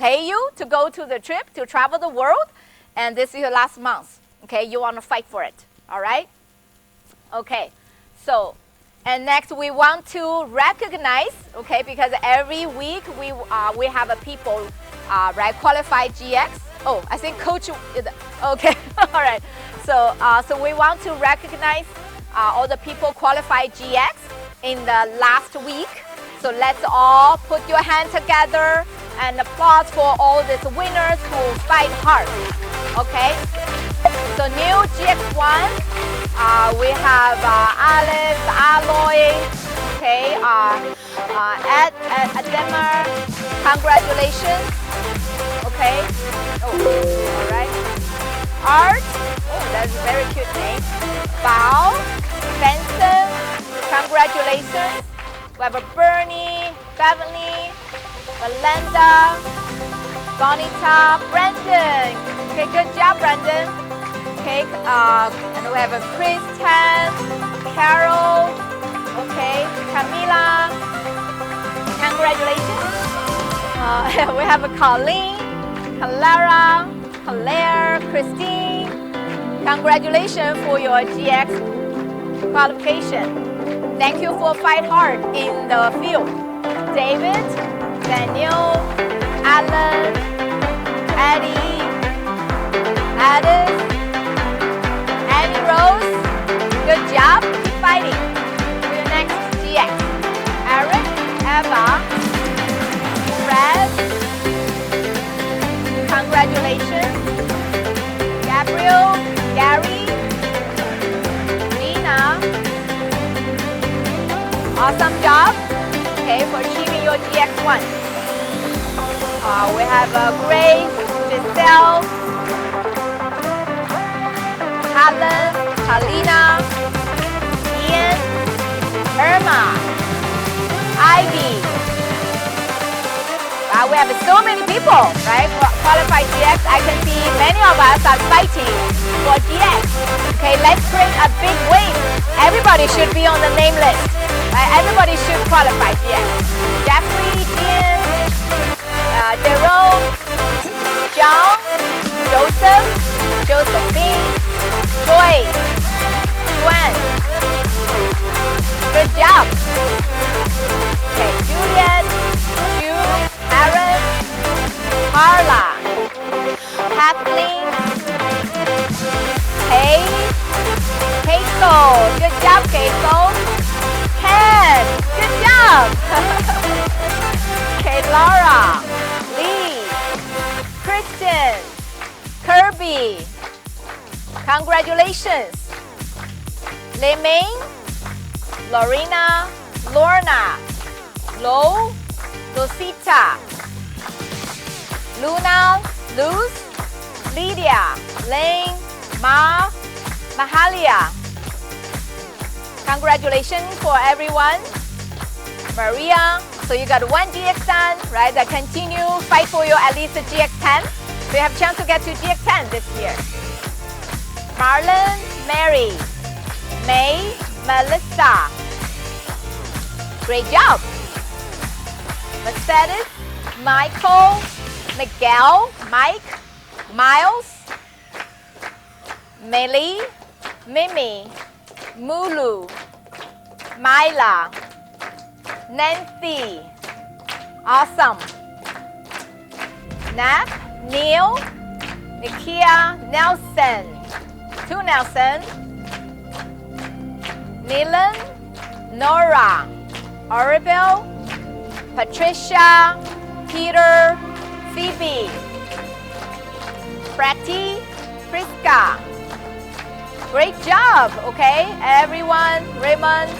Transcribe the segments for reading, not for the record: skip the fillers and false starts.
pay you to go to the trip, to travel the world, and this is your last month. Okay, you want to fight for it. All right? Okay, so, and next we want to recognize, okay, because every week we have a people, right, qualified GX. Oh, I think coach, okay, all right. So, so we want to recognize all the people qualified GX in the last week. So let's all put your hands together and applause for all these winners who fight hard. Okay. So new GX1, we have Alice, Aloy, okay, Ademar, congratulations. Okay. Oh, all right. Art, oh, that's a very cute name. Bao, Benson, congratulations. We have a Bernie, Beverly, Belinda, Bonita, Brandon. Okay, good job, Brandon. Okay, and we have a Kristen, Carol, okay, Camila. Congratulations. We have a Colleen, Clara, Claire, Christine. Congratulations for your GX qualification. Thank you for fight hard in the field. David, Daniel, Alan, Eddie, Alice, Annie Rose. Good job. Keep fighting for your next GX. Eric, Eva, Fred. Congratulations. Gabriel, Gary, Nina. Awesome job, okay, for achieving your GX1. We have Grace, Giselle, Helen, Halina, Ian, Irma, Ivy. We have so many people, right, for qualified GX. I can see many of us are fighting for GX. Okay, let's create a big wave. Everybody should be on the name list. Right? Everybody should qualify GX. Jeffrey, Ian, Jerome, John, Joseph, Josephine, Joy, Gwen. Good job. Okay, Juliet, June, Aaron, Carla, Kathleen, Kay, Keiko. Good job, Keiko. Ken, good job. Okay, Laura, Lee, Kristen, Kirby. Congratulations. Leming, Lorena, Lorna, Lo, Lucita, Luna, Luz, Lydia, Lane, Ma, Mahalia. Congratulations for everyone. Maria, so you got one GX done, right? That continue, fight for your at least a GX10. So you have a chance to get to GX10 this year. Marlon, Mary, May, Melissa. Great job. Mercedes, Michael, Miguel, Mike, Miles, Melly, Mimi, Mulu, Myla, Nancy. Awesome. Nat, Neil, Nikia, Nelson. Two Nelson. Nilan, Nora, Oribel, Patricia, Peter, Phoebe, Fratty, Friska. Great job, okay? Everyone, Raymond,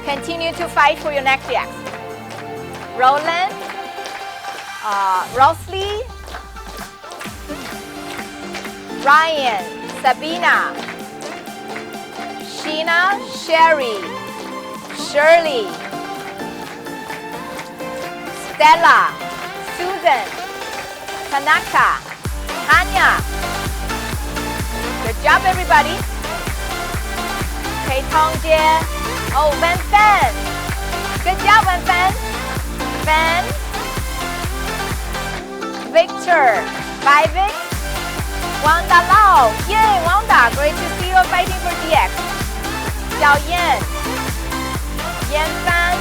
continue to fight for your next GX. Roland, Rosalie, Ryan, Sabina, Sheena, Sherry, Shirley, Stella, Susan, Tanaka, Tanya. Good job, everybody. Okay, Tongjie. Oh, Van Fan. Good job, Van Fan. Van. Victor, bye Vic. Wanda Lau, yay Wanda, great to see you fighting for GX. Xiao Yan, Yan Fan,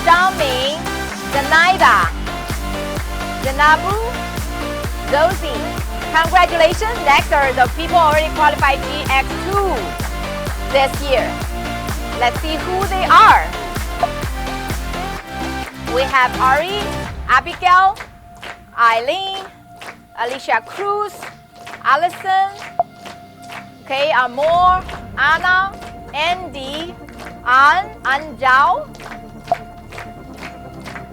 Zhao Ming, Zenaida, Zenabu, Zosie. Congratulations, next are the people already qualified GX2 this year. Let's see who they are. We have Ari, Abigail, Eileen, Alicia Cruz, Allison, okay, Amor, Anna, Andy, An Zhao.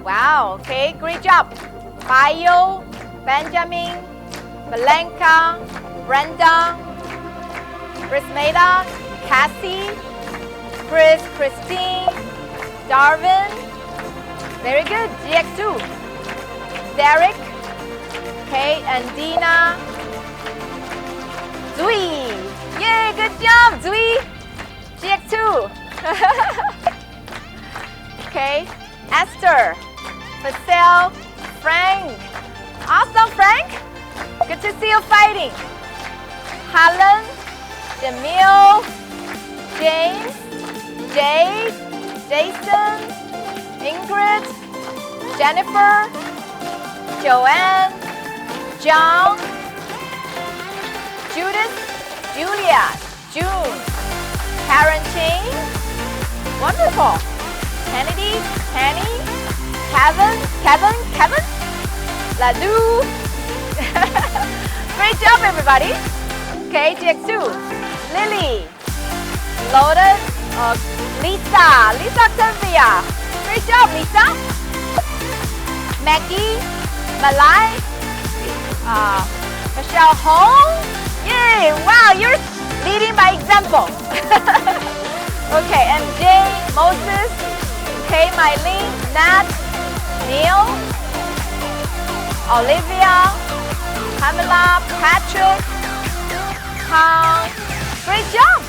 Wow, okay, great job. Bayo, Benjamin, Belenka, Brenda, Brismeda, Cassie, Chris, Christine, Darwin. Very good, GX2. Derek, okay, and Dina. Zui. Yay, good job, Zui. GX2. Okay, Esther, Marcel, Frank. Awesome, Frank. Good to see you fighting. Helen, Jamil, James, Jade, Jason, Ingrid, Jennifer, Joanne, John, Judith, Julia, June, Karen Ching, wonderful. Kennedy, Kenny, Kevin, Ladu. Great job, everybody. Okay, GX2, Lily, Lotus, Lisa Octavia. Great job, Lisa. Maggie, Malai, Michelle Hong. Yay! Wow, you're leading by example. Okay, MJ, Moses, okay, Mylene, Nat, Neil, Olivia, Pamela, Patrick, Tom. Great job.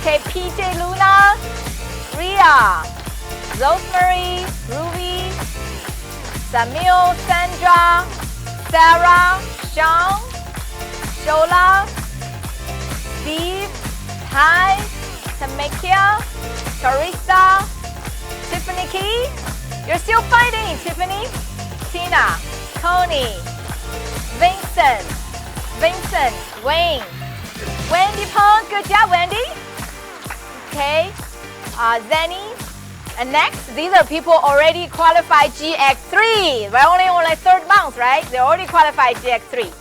Okay, PJ Luna, Ria, Rosemary, Ruby, Samuel, Sandra, Sarah, Sean, Shola, Steve, Ty, Tamekia, Carissa, Tiffany Key. You're still fighting, Tiffany. Tina, Tony, Vincent, Wayne, Wendy Pong. Good job, Wendy. Okay, Zenny. And next, these are people already qualified GX3. We're only on like third month, right? They already qualified GX3.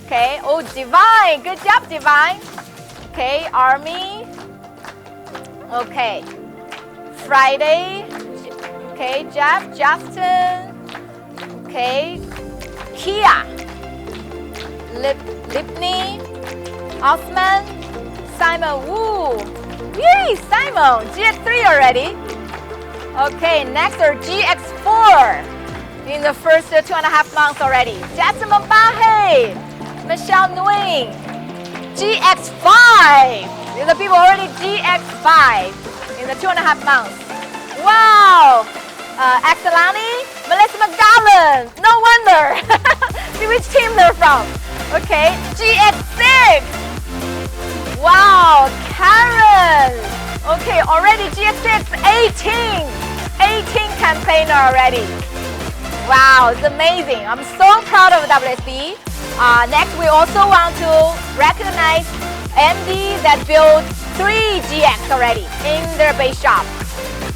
Okay, oh, Divine. Good job, Divine. Okay, Army. Okay, Friday. Okay, Jeff, Justin. Okay, Kia. Lipney. Osman. Simon Wu. Yay, Simon. GX3 already. Okay, next are GX4 in the first 2.5 months already. Jasmine Bahe, Michelle Nguyen, GX5. These are people already GX5 in the 2.5 months. Wow, Axelani, Melissa McGowan. No wonder. See which team they're from. Okay, GX6. Wow, Karen. Okay, already GX6, 18 campaigner already. Wow, it's amazing. I'm so proud of WSB. Next, we also want to recognize MD that built 3 GX already in their base shop.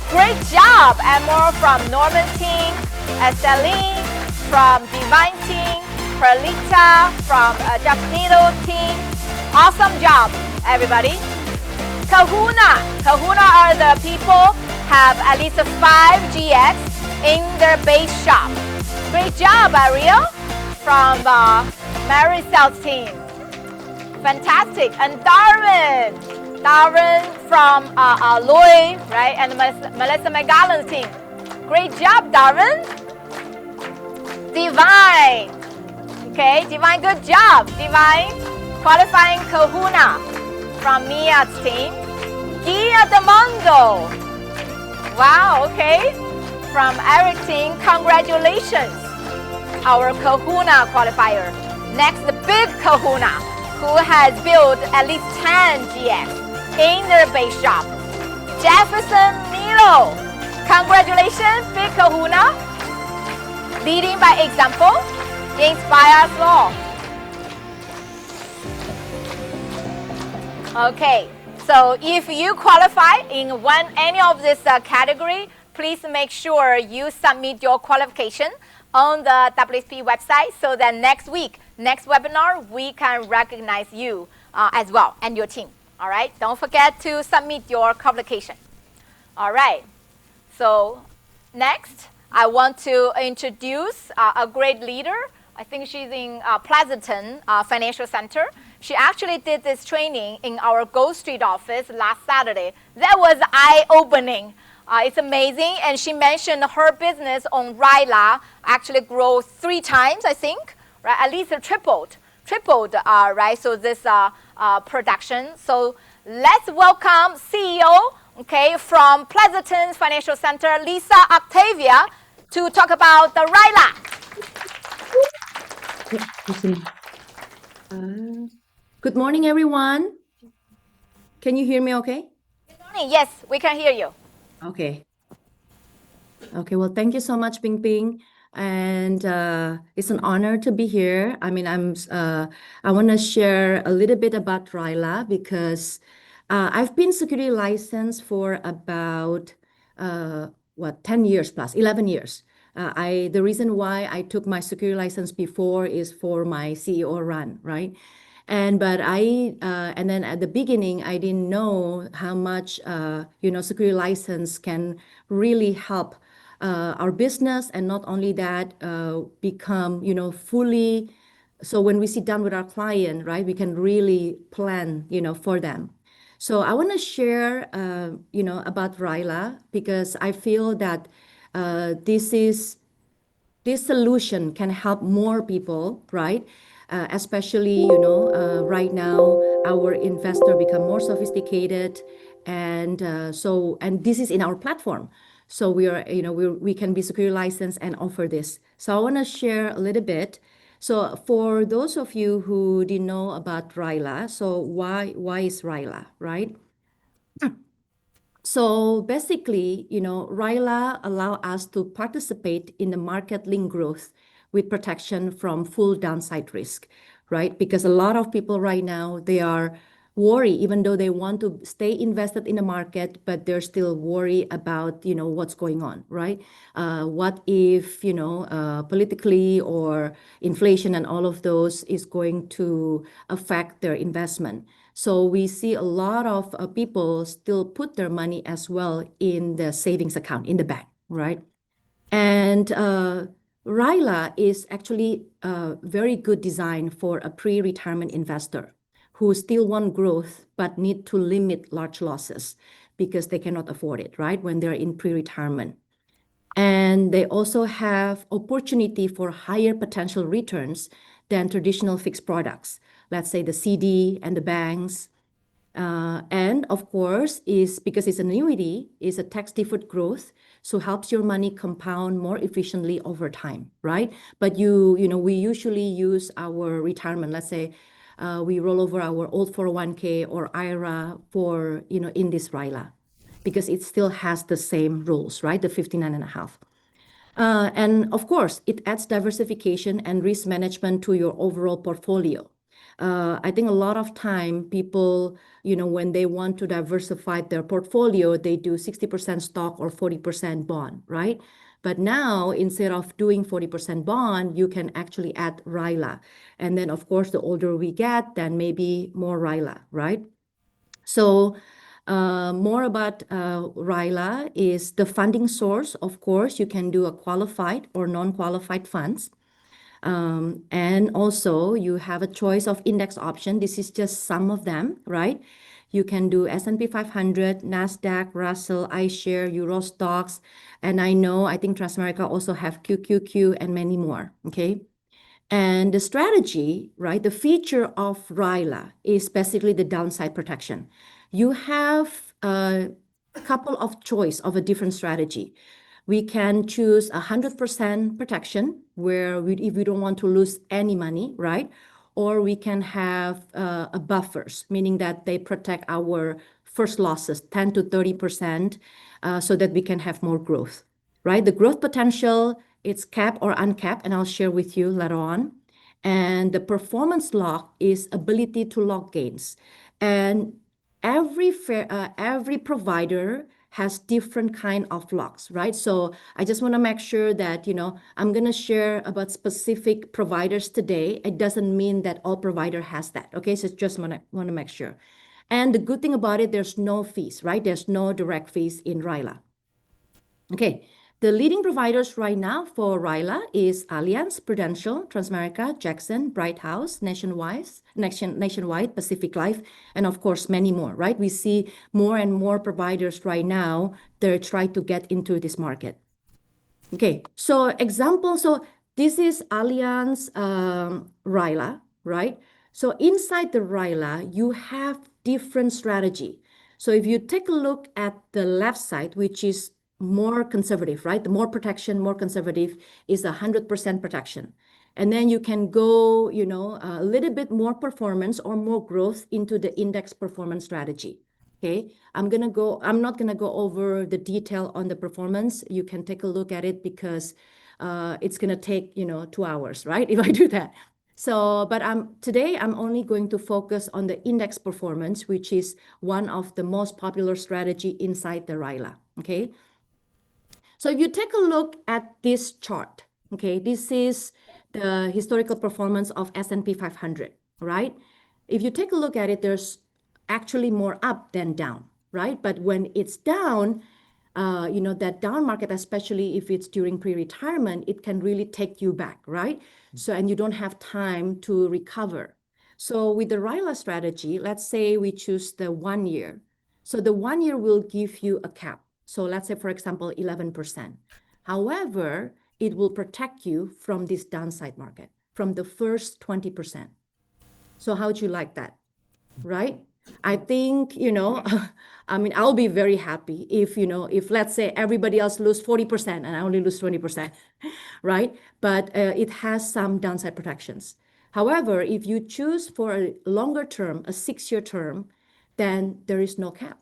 Great job, Amor from Norman team, Celine from Divine team, Perlita from Japanese team. Awesome job, everybody. Kahuna are the people have at least 5 GX in their base shop. Great job, Ariel from Maricel's team. Fantastic. And Darwin from Loy, right? And Melissa McGowan's team. Great job, Darwin. Divine. Okay, Divine, good job. Divine qualifying Kahuna from Mia's team. Gia Demondo. Wow, okay. from Eric Ting. Congratulations, our Kahuna qualifier. Next, the big Kahuna, who has built at least 10 GX in their base shop. Jefferson Milo. Congratulations, big Kahuna. Leading by example, inspire us all. Okay, so if you qualify in any of this category, please make sure you submit your qualification on the WSP website so that next webinar, we can recognize you as well and your team. All right, don't forget to submit your qualification. All right, so next, I want to introduce a great leader. I think she's in Pleasanton Financial Center. She actually did this training in our Gold Street office last Saturday. That was eye-opening. It's amazing. And she mentioned her business on RILA actually grew 3 times, I think, right? At least tripled, right? So this production. So let's welcome CEO, okay, from Pleasanton Financial Center, Lisa Octavia, to talk about the RILA. Good morning, everyone. Can you hear me okay? Good morning. Yes, we can hear you. Okay. Okay, well, thank you so much, Ping Ping. And it's an honor to be here. I mean, I want to share a little bit about RILA because I've been security licensed for about 10 years plus, 11 years. The reason why I took my security license before is for my CEO run, right? And then at the beginning, I didn't know how much security license can really help our business, and not only that, become fully. So when we sit down with our client, right, we can really plan for them. So I want to share about RILA because I feel that this solution can help more people, right? Especially, right now, our investor become more sophisticated, and this is in our platform. So we can be security licensed and offer this. So I want to share a little bit. So for those of you who didn't know about RILA, so why is RILA, right? So basically, RILA allow us to participate in the market-linked growth with protection from full downside risk, right? Because a lot of people right now, they are worried, even though they want to stay invested in the market, but they're still worried about, what's going on, right? What if, politically or inflation and all of those is going to affect their investment. So we see a lot of people still put their money as well in the savings account in the bank, right? And RILA is actually a very good design for a pre-retirement investor who still want growth but need to limit large losses because they cannot afford it, right, when they're in pre-retirement. And they also have opportunity for higher potential returns than traditional fixed products, let's say the CD and the banks. And of course, is because it's an annuity, is a tax-deferred growth, so helps your money compound more efficiently over time, right? But we usually use our retirement, let's say, we roll over our old 401k or IRA for, in this RILA, because it still has the same rules, right? The 59.5. And of course, it adds diversification and risk management to your overall portfolio. I think a lot of time people, when they want to diversify their portfolio, they do 60% stock or 40% bond, right? But now, instead of doing 40% bond, you can actually add RILA. And then, of course, the older we get, then maybe more RILA, right? So more about RILA is the funding source. Of course, you can do a qualified or non-qualified funds. And also you have a choice of index option. This is just some of them, right? You can do S&P 500, NASDAQ, Russell, iShare, Euro Stocks. And I think Transamerica also have QQQ and many more, okay? And the strategy, right? The feature of RILA is basically the downside protection. You have a couple of choice of a different strategy. We can choose 100% protection where if we don't want to lose any money, right? Or we can have a buffers, meaning that they protect our first losses 10 to 30% so that we can have more growth, right? The growth potential, it's capped or uncapped, and I'll share with you later on. And the performance lock is ability to lock gains. And every provider has different kind of locks, right? So I just want to make sure that, I'm going to share about specific providers today. It doesn't mean that all provider has that, okay? So just want to make sure. And the good thing about it, there's no fees, right? There's no direct fees in RILA. Okay, the leading providers right now for RILA is Allianz, Prudential, Transamerica, Jackson, Bright House, Nationwide, Pacific Life, and of course, many more, right? We see more and more providers right now, they're trying to get into this market. Okay, so example, so this is Allianz RILA, right? So inside the RILA, you have different strategy. So if you take a look at the left side, which is more conservative, right? The more protection, more conservative is 100% protection. And then you can go, a little bit more performance or more growth into the index performance strategy. Okay, I'm not gonna go over the detail on the performance. You can take a look at it because it's gonna take, 2 hours, right? If I do that. So, but today I'm only going to focus on the index performance, which is one of the most popular strategy inside the RILA, okay? So if you take a look at this chart, okay, this is the historical performance of S&P 500, right? If you take a look at it, there's actually more up than down, right? But when it's down, that down market, especially if it's during pre-retirement, it can really take you back, right? So, and you don't have time to recover. So with the RILA strategy, let's say we choose the 1 year. So the 1 year will give you a cap. So let's say, for example, 11%. However, it will protect you from this downside market, from the first 20%. So how would you like that, right? I think, I'll be very happy if let's say everybody else lose 40% and I only lose 20%, right? But it has some downside protections. However, if you choose for a longer term, a 6-year term, then there is no cap.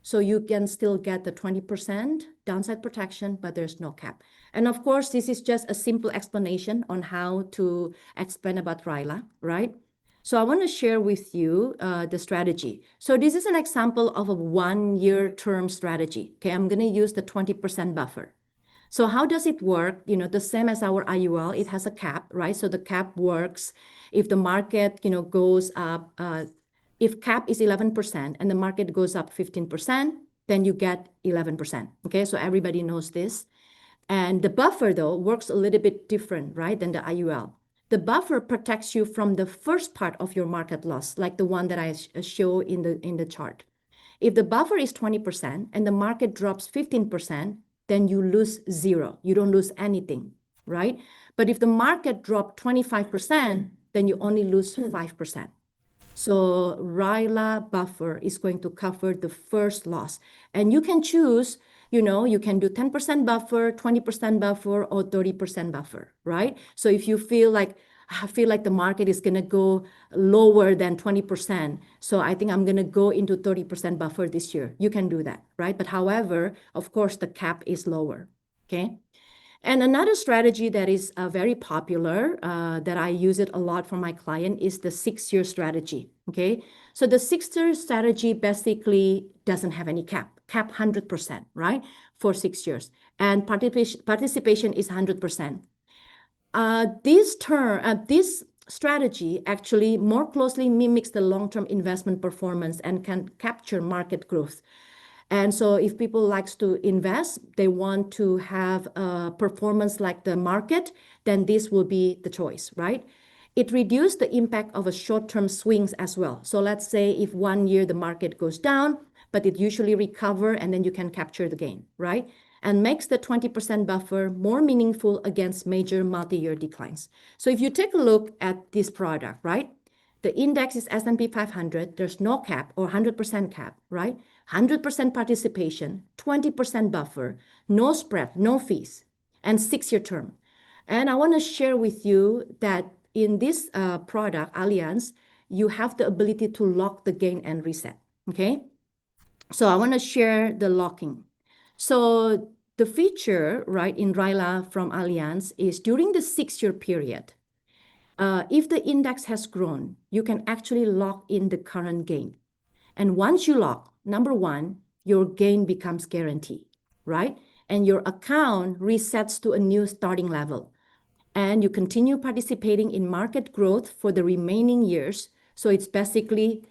So you can still get the 20% downside protection, but there's no cap. And of course, this is just a simple explanation on how to explain about RILA, right? So I want to share with you the strategy. So this is an example of a 1-year term strategy. Okay, I'm going to use the 20% buffer. So how does it work? The same as our IUL, it has a cap, right? So the cap works if the market, goes up, if cap is 11% and the market goes up 15%, then you get 11%. Okay, so everybody knows this. And the buffer, though, works a little bit different, right, than the IUL. The buffer protects you from the first part of your market loss, like the one that I show in the chart. If the buffer is 20% and the market drops 15%, then you lose 0. You don't lose anything, right? But if the market dropped 25%, then you only lose 5%. So RILA buffer is going to cover the first loss. And you can choose, you can do 10% buffer, 20% buffer, or 30% buffer, right? So if you feel like, I feel like the market is going to go lower than 20%, so I think I'm going to go into 30% buffer this year. You can do that, right? But however, of course, the cap is lower, okay? And another strategy that is very popular, that I use it a lot for my client, is the 6-year strategy, okay? So the 6-year strategy basically doesn't have any cap 100%, right? For 6 years. And participation is 100%. This strategy actually more closely mimics the long-term investment performance and can capture market growth. And so if people likes to invest, they want to have a performance like the market, then this will be the choice, right? It reduces the impact of a short-term swings as well. So let's say if 1 year the market goes down, but it usually recover and then you can capture the gain, right? And makes the 20% buffer more meaningful against major multi-year declines. So if you take a look at this product, right? The index is S&P 500. There's no cap or 100% cap, right? 100% participation, 20% buffer, no spread, no fees, and 6-year term. And I want to share with you that in this product, Allianz, you have the ability to lock the gain and reset, okay? So I want to share the locking. So the feature, right, in RILA from Allianz is during the 6-year period, if the index has grown, you can actually lock in the current gain. And once you lock, number one, your gain becomes guaranteed, right? And your account resets to a new starting level. And you continue participating in market growth for the remaining years. So it's basically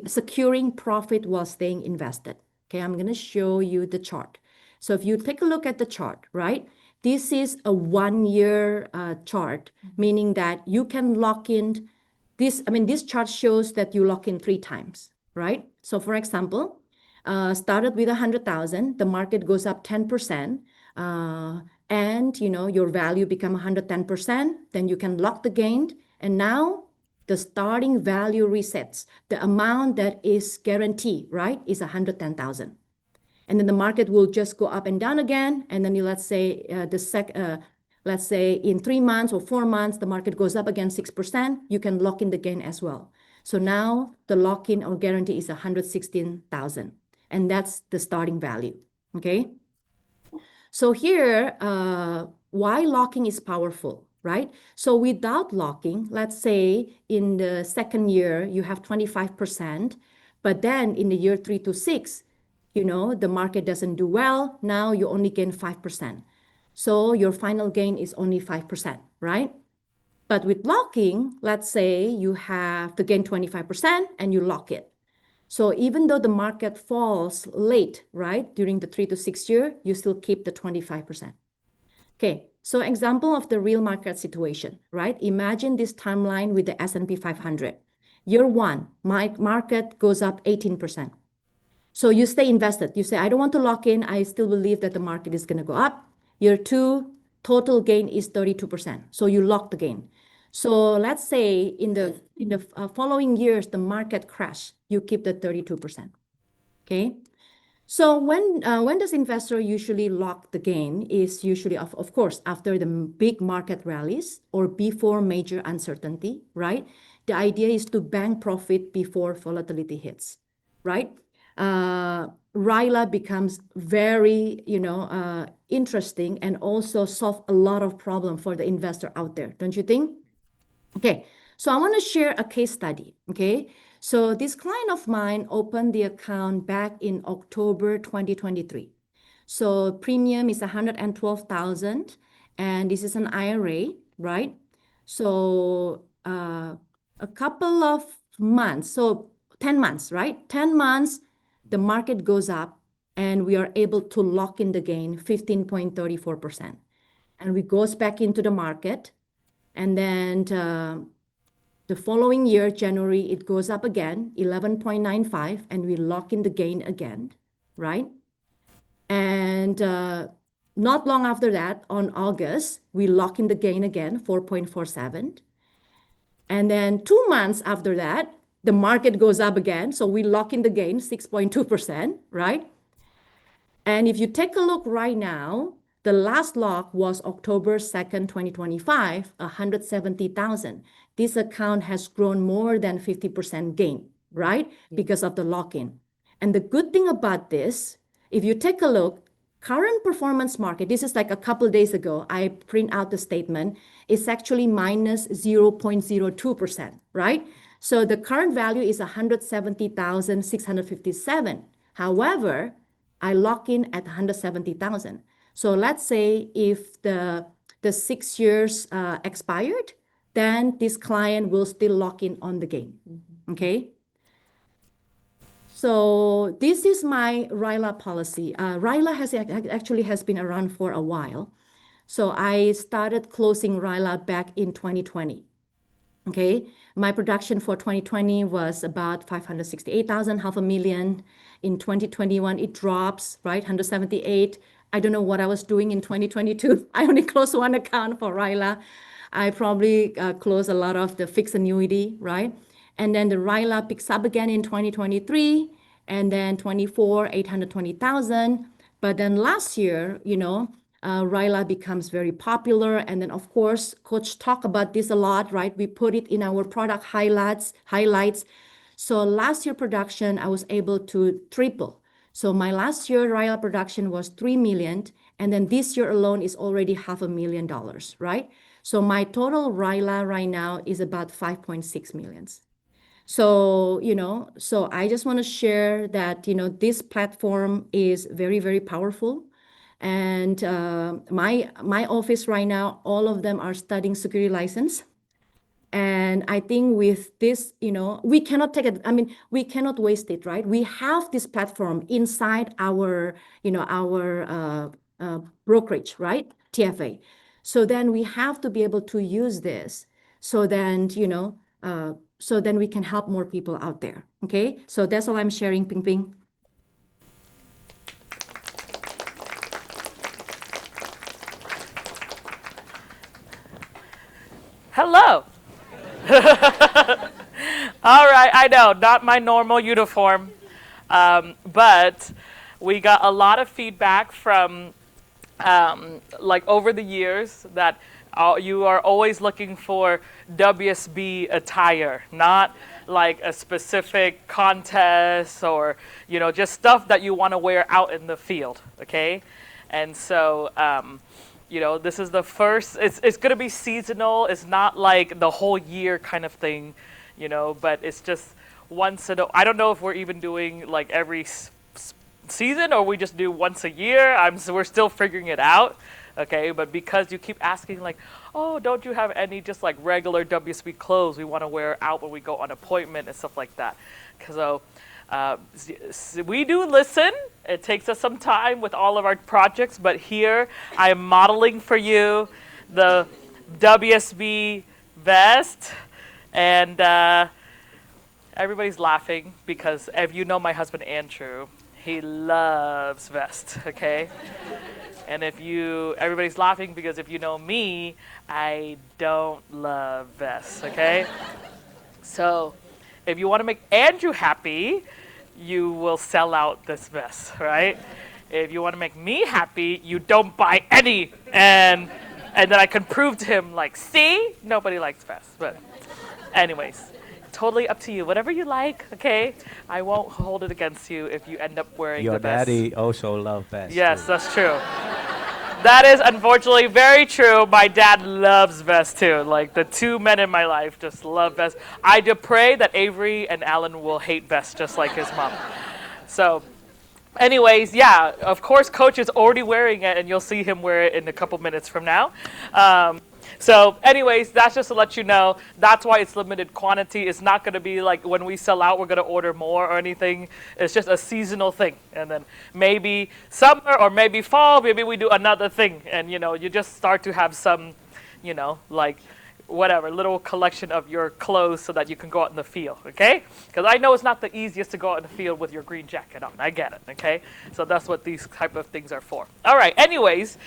securing profit while staying invested. Okay, I'm going to show you the chart. So if you take a look at the chart, right? This is a 1-year chart, meaning that you can lock in this. I mean, this chart shows that you lock in 3 times, right? So for example, started with 100,000, the market goes up 10%, and your value become 110%, then you can lock the gain, and now the starting value resets. The amount that is guaranteed, right, is 110,000. And then the market will just go up and down again. And then let's say let's say in 3 months or 4 months, the market goes up again 6%, you can lock in the gain as well. So now the lock-in or guarantee is 116,000. And that's the starting value, okay? So here, why locking is powerful, right? So without locking, let's say in the 2nd year, you have 25%, but then in the year 3 to 6, the market doesn't do well. Now you only gain 5%. So your final gain is only 5%, right? But with locking, let's say you have to gain 25% and you lock it. So even though the market falls late, right, during the 3 to 6 year, you still keep the 25%. Okay, so example of the real market situation, right? Imagine this timeline with the S&P 500. Year 1, my market goes up 18%. So you stay invested. You say, I don't want to lock in. I still believe that the market is going to go up. Year 2, total gain is 32%. So you lock the gain. So let's say in the following years, the market crash, you keep the 32%. Okay. So when does investor usually lock the gain is usually, of course, after the big market rallies or before major uncertainty, right? The idea is to bank profit before volatility hits, right? RILA becomes very, interesting and also solve a lot of problem for the investor out there, don't you think? Okay, so I want to share a case study, okay? So this client of mine opened the account back in October 2023. So premium is 112,000, and this is an IRA, right? So a couple of months, so 10 months, right? 10 months, the market goes up and we are able to lock in the gain 15.34%. And we goes back into the market, and then the following year, January, it goes up again, 11.95, and we lock in the gain again, right? And not long after that, on August, we lock in the gain again, 4.47. And then 2 months after that, the market goes up again. So we lock in the gain, 6.2%, right? And if you take a look right now, the last lock was October 2nd, 2025, 170,000. This account has grown more than 50% gain, right? Because of the lock-in. And the good thing about this, if you take a look, current performance market, this is like a couple days ago, I print out the statement, it's actually minus 0.02%, right? So the current value is 170,657. However, I lock in at 170,000. So let's say if the 6 years expired, then this client will still lock in on the gain, okay? So this is my RILA policy. RILA actually has been around for a while. So I started closing RILA back in 2020. Okay, my production for 2020 was about 568,000, half a million. In 2021, it drops, right? 178. I don't know what I was doing in 2022. I only closed 1 account for RILA. I probably closed a lot of the fixed annuity, right? And then the RILA picks up again in 2023. And then 24, 820,000. But then last year, Ryla becomes very popular. And then, of course, Coach talked about this a lot, right? We put it in our product highlights. So last year production, I was able to triple. So my last year Ryla production was 3 million. And then this year alone is already $500,000, right? So my total Ryla right now is about 5.6 millions. So, so I just want to share that, this platform is very, very powerful. And my office right now, all of them are studying security license. And I think with this, we cannot take it. I mean, we cannot waste it, right? We have this platform inside our, brokerage, right? TFA. So then we have to be able to use this. So then, so then we can help more people out there. Okay. So that's all I'm sharing, Ping Ping. Hello. All right, I know, not my normal uniform, but we got a lot of feedback from like over the years that you are always looking for WSB attire, not like a specific contest or, just stuff that you want to wear out in the field, okay? And so, this is the first, it's going to be seasonal. It's not like the whole year kind of thing, but it's just once in a, I don't know if we're even doing like every season or we just do once a year. We're still figuring it out. Okay, but because you keep asking like, oh, don't you have any just like regular WSB clothes we want to wear out when we go on appointment and stuff like that. So we do listen. It takes us some time with all of our projects, but here I am modeling for you the WSB vest, and everybody's laughing because if you know my husband Andrew, he loves vests, okay? And everybody's laughing because if you know me, I don't love vests, okay? So if you want to make Andrew happy, you will sell out this vest, right? If you want to make me happy, you don't buy any. And then I can prove to him, like, see, nobody likes vests. But anyways, totally up to you. Whatever you like, okay? I won't hold it against you if you end up wearing the vest. Your daddy also loves vests. Yes, too. that's true. That is unfortunately very true. My dad loves vests too. Like the two men in my life just love vests. I do pray that Avery and Alan will hate vests just like his mom. So anyways, yeah, of course Coach is already wearing it and you'll see him wear it in a couple minutes from now. So anyways, that's just to let you know, that's why it's limited quantity. It's not going to be like when we sell out, we're going to order more or anything. It's just a seasonal thing. And then maybe summer or maybe fall, maybe we do another thing. And, you just start to have some, like whatever, little collection of your clothes so that you can go out in the field, okay? Because I know it's not the easiest to go out in the field with your green jacket on. I get it, okay? So that's what these type of things are for. All right, anyways.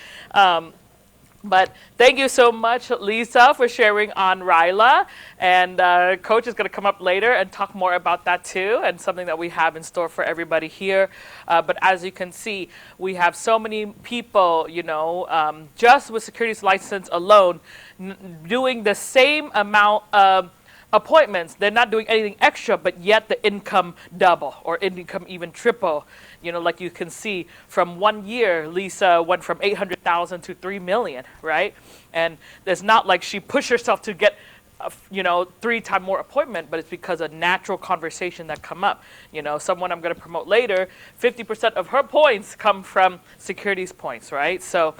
But thank you so much, Lisa, for sharing on Ryla. And Coach is going to come up later and talk more about that too, and something that we have in store for everybody here. But as you can see, we have so many people, just with securities license alone, doing the same amount of appointments. They're not doing anything extra, but yet the income double or income even triple. Like you can see from 1 year, Lisa went from 800,000 to 3 million, right? And it's not like she pushed herself to get, 3 times more appointment, but it's because of natural conversation that come up. Someone I'm going to promote later, 50% of her points come from securities points, right? So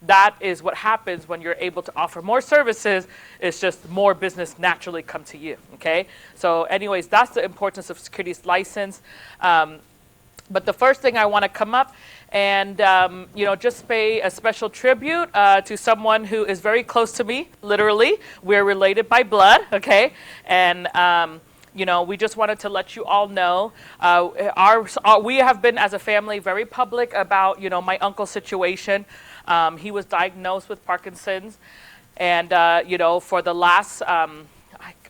that is what happens when you're able to offer more services. It's just more business naturally come to you, okay? So anyways, that's the importance of securities license. But the first thing I want to come up and, just pay a special tribute to someone who is very close to me, literally. We're related by blood, okay? And, we just wanted to let you all know, we have been as a family very public about, my uncle's situation. He was diagnosed with Parkinson's. And, for the last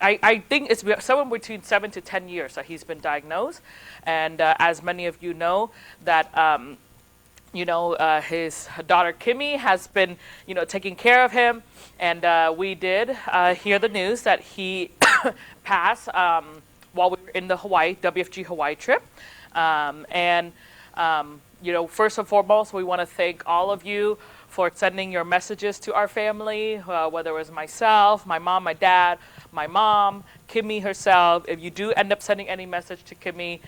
I think it's somewhere between 7 to 10 years that he's been diagnosed. And as many of you know, that his daughter Kimmy has been, taking care of him. And we did hear the news that he passed while we were in the WFG Hawaii trip. First and foremost, we want to thank all of you for sending your messages to our family, whether it was myself, my mom, my dad, my mom, Kimmy herself. If you do end up sending any message to Kimmy,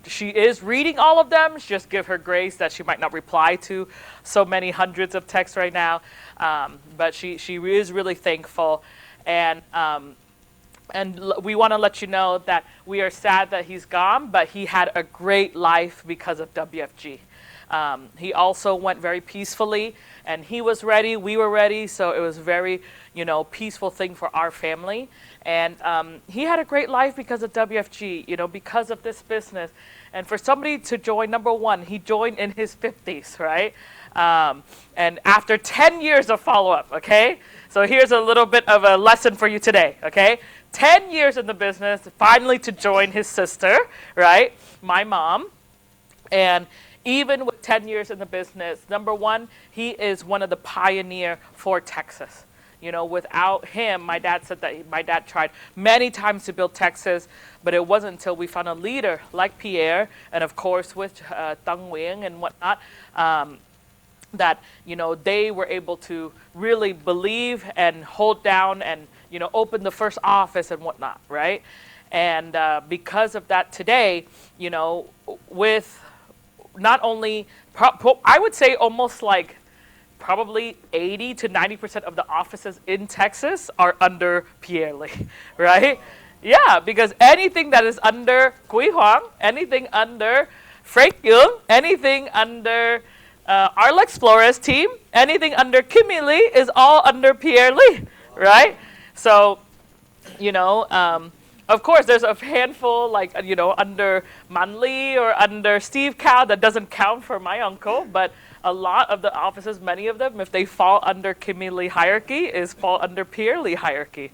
she is reading all of them. Just give her grace that she might not reply to so many hundreds of texts right now. But she is really thankful. And we want to let you know that we are sad that he's gone, but he had a great life because of WFG. He also went very peacefully, and he was ready, we were ready, so it was very, peaceful thing for our family. And he had a great life because of WFG, because of this business. And for somebody to join, number one, he joined in his 50s, right? And after 10 years of follow-up, okay? So here's a little bit of a lesson for you today, okay? 10 years in the business, finally to join his sister, right? My mom. And even with 10 years in the business, number one, he is one of the pioneer for Texas. Without him, my dad said that my dad tried many times to build Texas, but it wasn't until we found a leader like Pierre, and of course with Tung Nguyen and whatnot, that, they were able to really believe and hold down and, open the first office and whatnot, right? And because of that today, with not only, I would say almost like probably 80 to 90% of the offices in Texas are under Pierre Lee, right? Yeah, because anything that is under Kui Huang, anything under Frank Yung, anything under Arlex Flores team, anything under Kimmy Lee is all under Pierre Lee, right? So, of course, there's a handful under Man Lee or under Steve Cao that doesn't count for my uncle, but a lot of the offices, many of them, if they fall under Kimmy Lee hierarchy, fall under Pierre Lee hierarchy,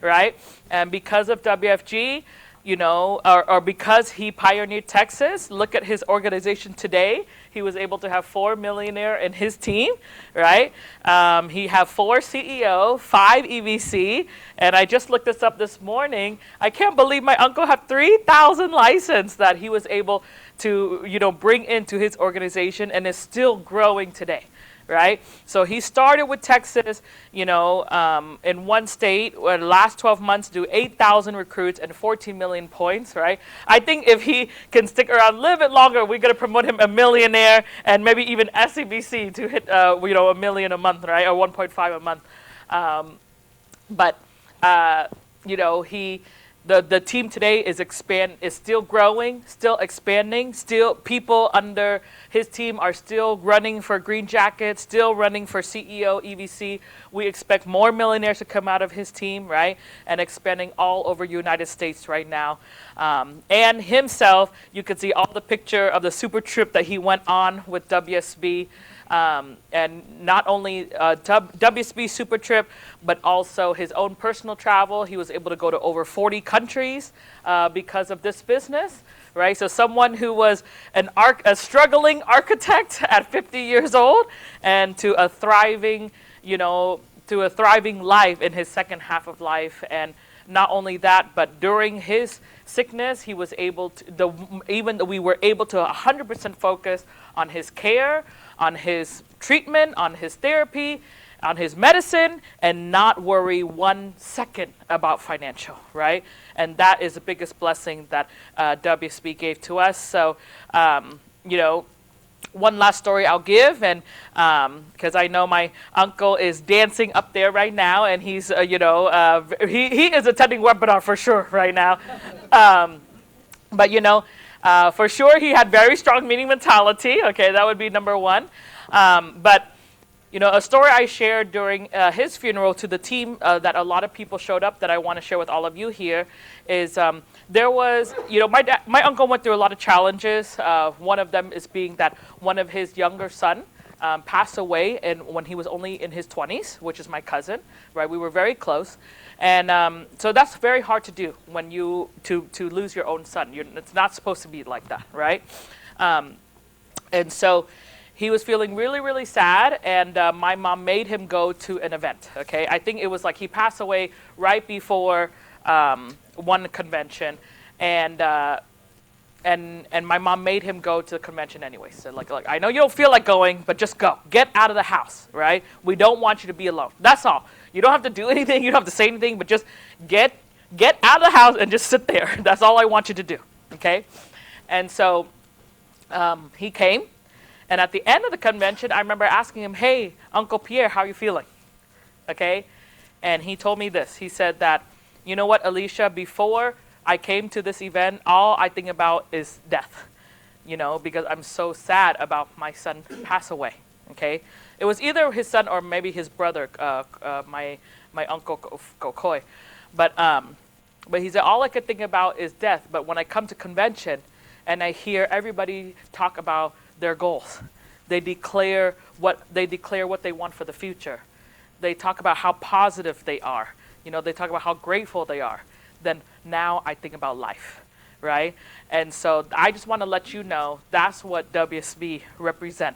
right? And because of WFG, or because he pioneered Texas, look at his organization today. He was able to have 4 millionaires in his team, right? He have 4 CEO, 5 EVC, and I just looked this up this morning. I can't believe my uncle had 3,000 license that he was able to, bring into his organization, and is still growing today. Right? So he started with Texas, in one state, where the last 12 months do 8,000 recruits and 14 million points, right? I think if he can stick around a little bit longer, we're going to promote him a millionaire and maybe even SCBC to hit, $1 million a month, right? Or 1.5 a month. The team today is still growing, still expanding, still people under his team are still running for Green Jackets, still running for CEO, EVC. We expect more millionaires to come out of his team, right? And expanding all over United States right now. And himself, you can see all the picture of the super trip that he went on with WSB. And not only WSB Super Trip, but also his own personal travel. He was able to go to over 40 countries because of this business, right? So someone who was a struggling architect at 50 years old, and to a thriving, life in his second half of life. And not only that, but during his sickness, he was able to, we were able to 100% focus on his care, on his treatment, on his therapy, on his medicine, and not worry 1 second about financial, right? And that is the biggest blessing that WSB gave to us. So, one last story I'll give, and because I know my uncle is dancing up there right now, and he's, he is attending webinar for sure right now. But, for sure, he had very strong meeting mentality. Okay, that would be number one. But, a story I shared during his funeral to the team that a lot of people showed up that I want to share with all of you here is there was, my uncle went through a lot of challenges. One of them is being that one of his younger son passed away when he was only in his 20s, which is my cousin, right? We were very close. And so that's very hard to do when you, to lose your own son. It's not supposed to be like that, right? And so he was feeling really, really sad, and my mom made him go to an event, okay? I think it was like he passed away right before one convention, and my mom made him go to the convention anyway. So like, I know you don't feel like going, but just go. Get out of the house, right? We don't want you to be alone. That's all. You don't have to do anything. You don't have to say anything, but just get out of the house and just sit there. That's all I want you to do, okay? And so he came, and at the end of the convention, I remember asking him, hey, Uncle Pierre, how are you feeling? Okay? And he told me this. He said that, you know what, Alicia, before I came to this event, all I think about is death, you know, because I'm so sad about my son pass away, okay? It was either his son or maybe his brother, my uncle Kokoi. But he said, all I could think about is death. But when I come to convention and I hear everybody talk about their goals, they declare what they want for the future. They talk about how positive they are. You know, they talk about how grateful they are. Then now I think about life, right? And so I just want to let you know that's what WSB represent.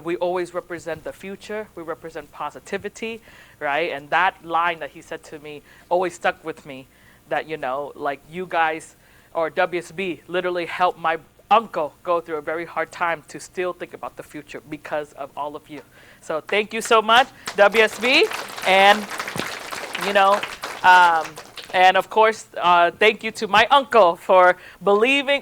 We always represent the future. We represent positivity, right? And that line that he said to me always stuck with me, that, you know, like you guys or WSB literally helped my uncle go through a very hard time to still think about the future because of all of you. So thank you so much, WSB. And, you know, and of course, thank you to my uncle for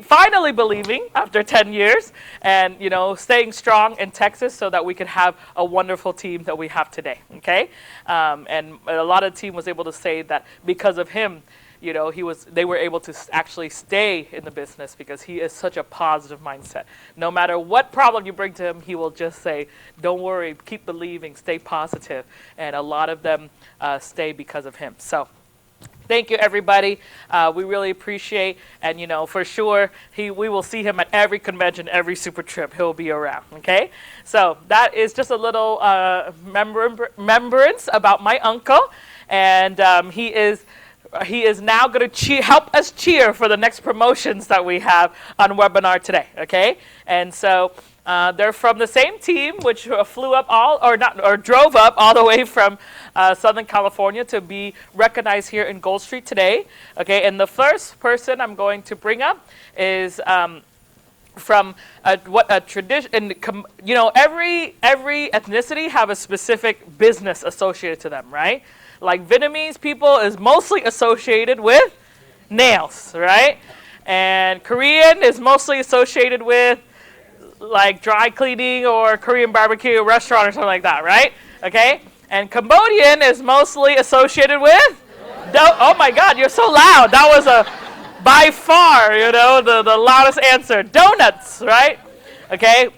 finally believing after 10 years and, you know, staying strong in Texas so that we could have a wonderful team that we have today, okay? And a lot of the team was able to say that because of him, you know, they were able to actually stay in the business because he is such a positive mindset. No matter what problem you bring to him, he will just say, don't worry, keep believing, stay positive. And a lot of them stay because of him. So thank you, everybody. We really appreciate, and, you know, for sure, we will see him at every convention, every super trip. He'll be around, okay? So that is just a little remembrance about my uncle, and he is now going to help us cheer for the next promotions that we have on webinar today, okay? And so they're from the same team, which drove up all the way from Southern California to be recognized here in Gold Street today, okay? And the first person I'm going to bring up is from a tradition, and you know, every ethnicity have a specific business associated to them, right? Like Vietnamese people is mostly associated with nails, right? And Korean is mostly associated with like dry cleaning or Korean barbecue restaurant or something like that, right? Okay? And Cambodian is mostly associated with oh my God, you're so loud. That was by far, you know, the loudest answer. Donuts, right? Okay?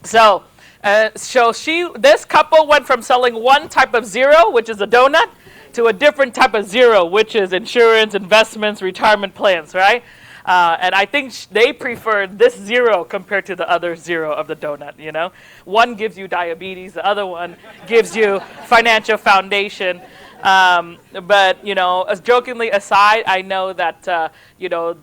So this couple went from selling one type of zero, which is a donut, to a different type of zero, which is insurance, investments, retirement plans, right? And I think they preferred this zero compared to the other zero of the donut, you know? One gives you diabetes, the other one gives you financial foundation. But, you know, as jokingly aside, I know that, you know,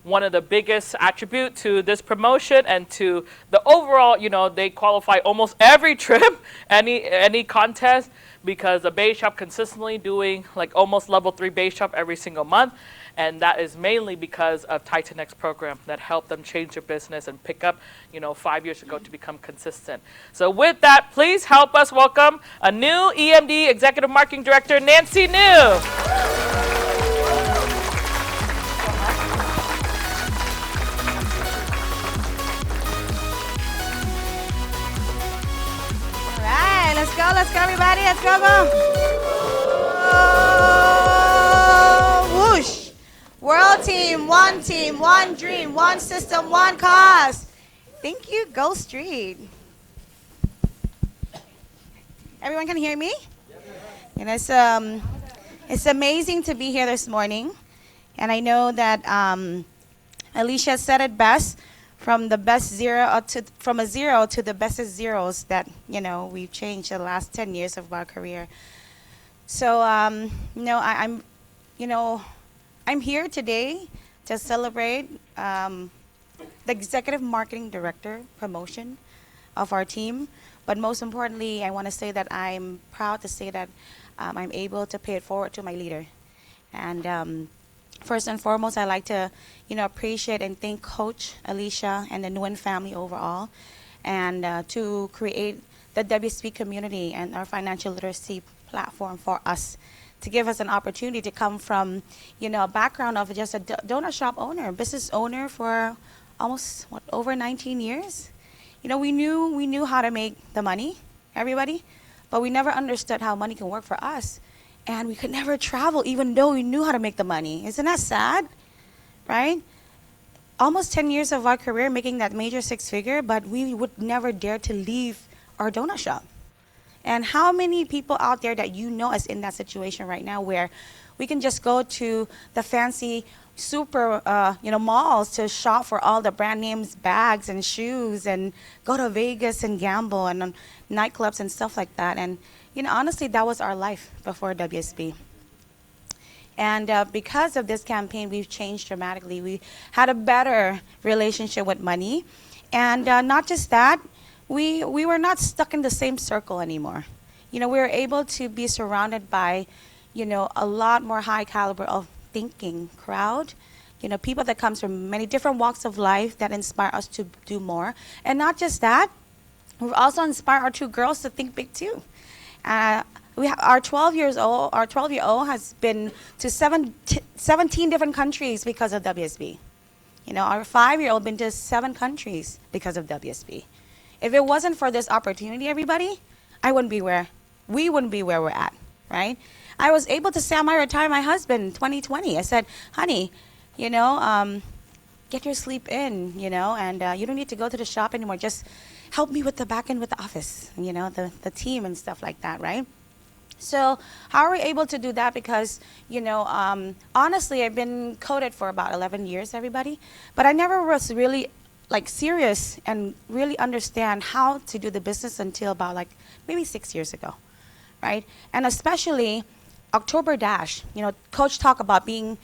one of the biggest attribute to this promotion and to the overall, you know, they qualify almost every trip, any contest, because the base shop consistently doing like almost level 3 base shop every single month. And that is mainly because of Titan-X program that helped them change their business and pick up, you know, 5 years ago to become consistent. So with that, please help us welcome a new EMD Executive Marketing Director, Nancy New. All right, let's go, everybody. Let's go. Whoosh. World team, one dream, one system, one cause. Thank you, Gold Street. Everyone can hear me? And it's amazing to be here this morning. And I know that Alicia said it best. from the best zero from a zero to the bestest zeros that we've changed in the last 10 years of our career. So I'm here today to celebrate the executive marketing director promotion of our team. But most importantly, I want to say that I'm proud to say that I'm able to pay it forward to my leader. And first and foremost, I'd like to, appreciate and thank Coach Alicia and the Nguyen family overall, and to create the WSP community and our financial literacy platform for us, to give us an opportunity to come from, a background of just a donut shop owner, business owner for almost, over 19 years. We knew how to make the money, everybody, but we never understood how money can work for us. And we could never travel even though we knew how to make the money. Isn't that sad? Right? Almost 10 years of our career making that major six figure, but we would never dare to leave our donut shop. And how many people out there that is in that situation right now where we can just go to the fancy super malls to shop for all the brand names bags and shoes, and go to Vegas and gamble and nightclubs and stuff like that. And honestly, that was our life before WSP. And because of this campaign, we've changed dramatically. We had a better relationship with money. And not just that, we were not stuck in the same circle anymore. We were able to be surrounded by, a lot more high caliber of thinking crowd. People that comes from many different walks of life that inspire us to do more. And not just that, we've also inspired our two girls to think big too. We have our 12-year-old has been to 17 different countries because of WSP. Our 5-year-old been to 7 countries because of WSP. If it wasn't for this opportunity, everybody, we wouldn't be where we're at, right? I was able to say I might retire my husband in 2020. I said, honey, get your sleep in, and you don't need to go to the shop anymore. Just help me with the back end with the office, the team and stuff like that, right? So how are we able to do that? Because, honestly, I've been coded for about 11 years, everybody, but I never was really serious and really understand how to do the business until about maybe 6 years ago, right? And especially October Dash, Coach talked about being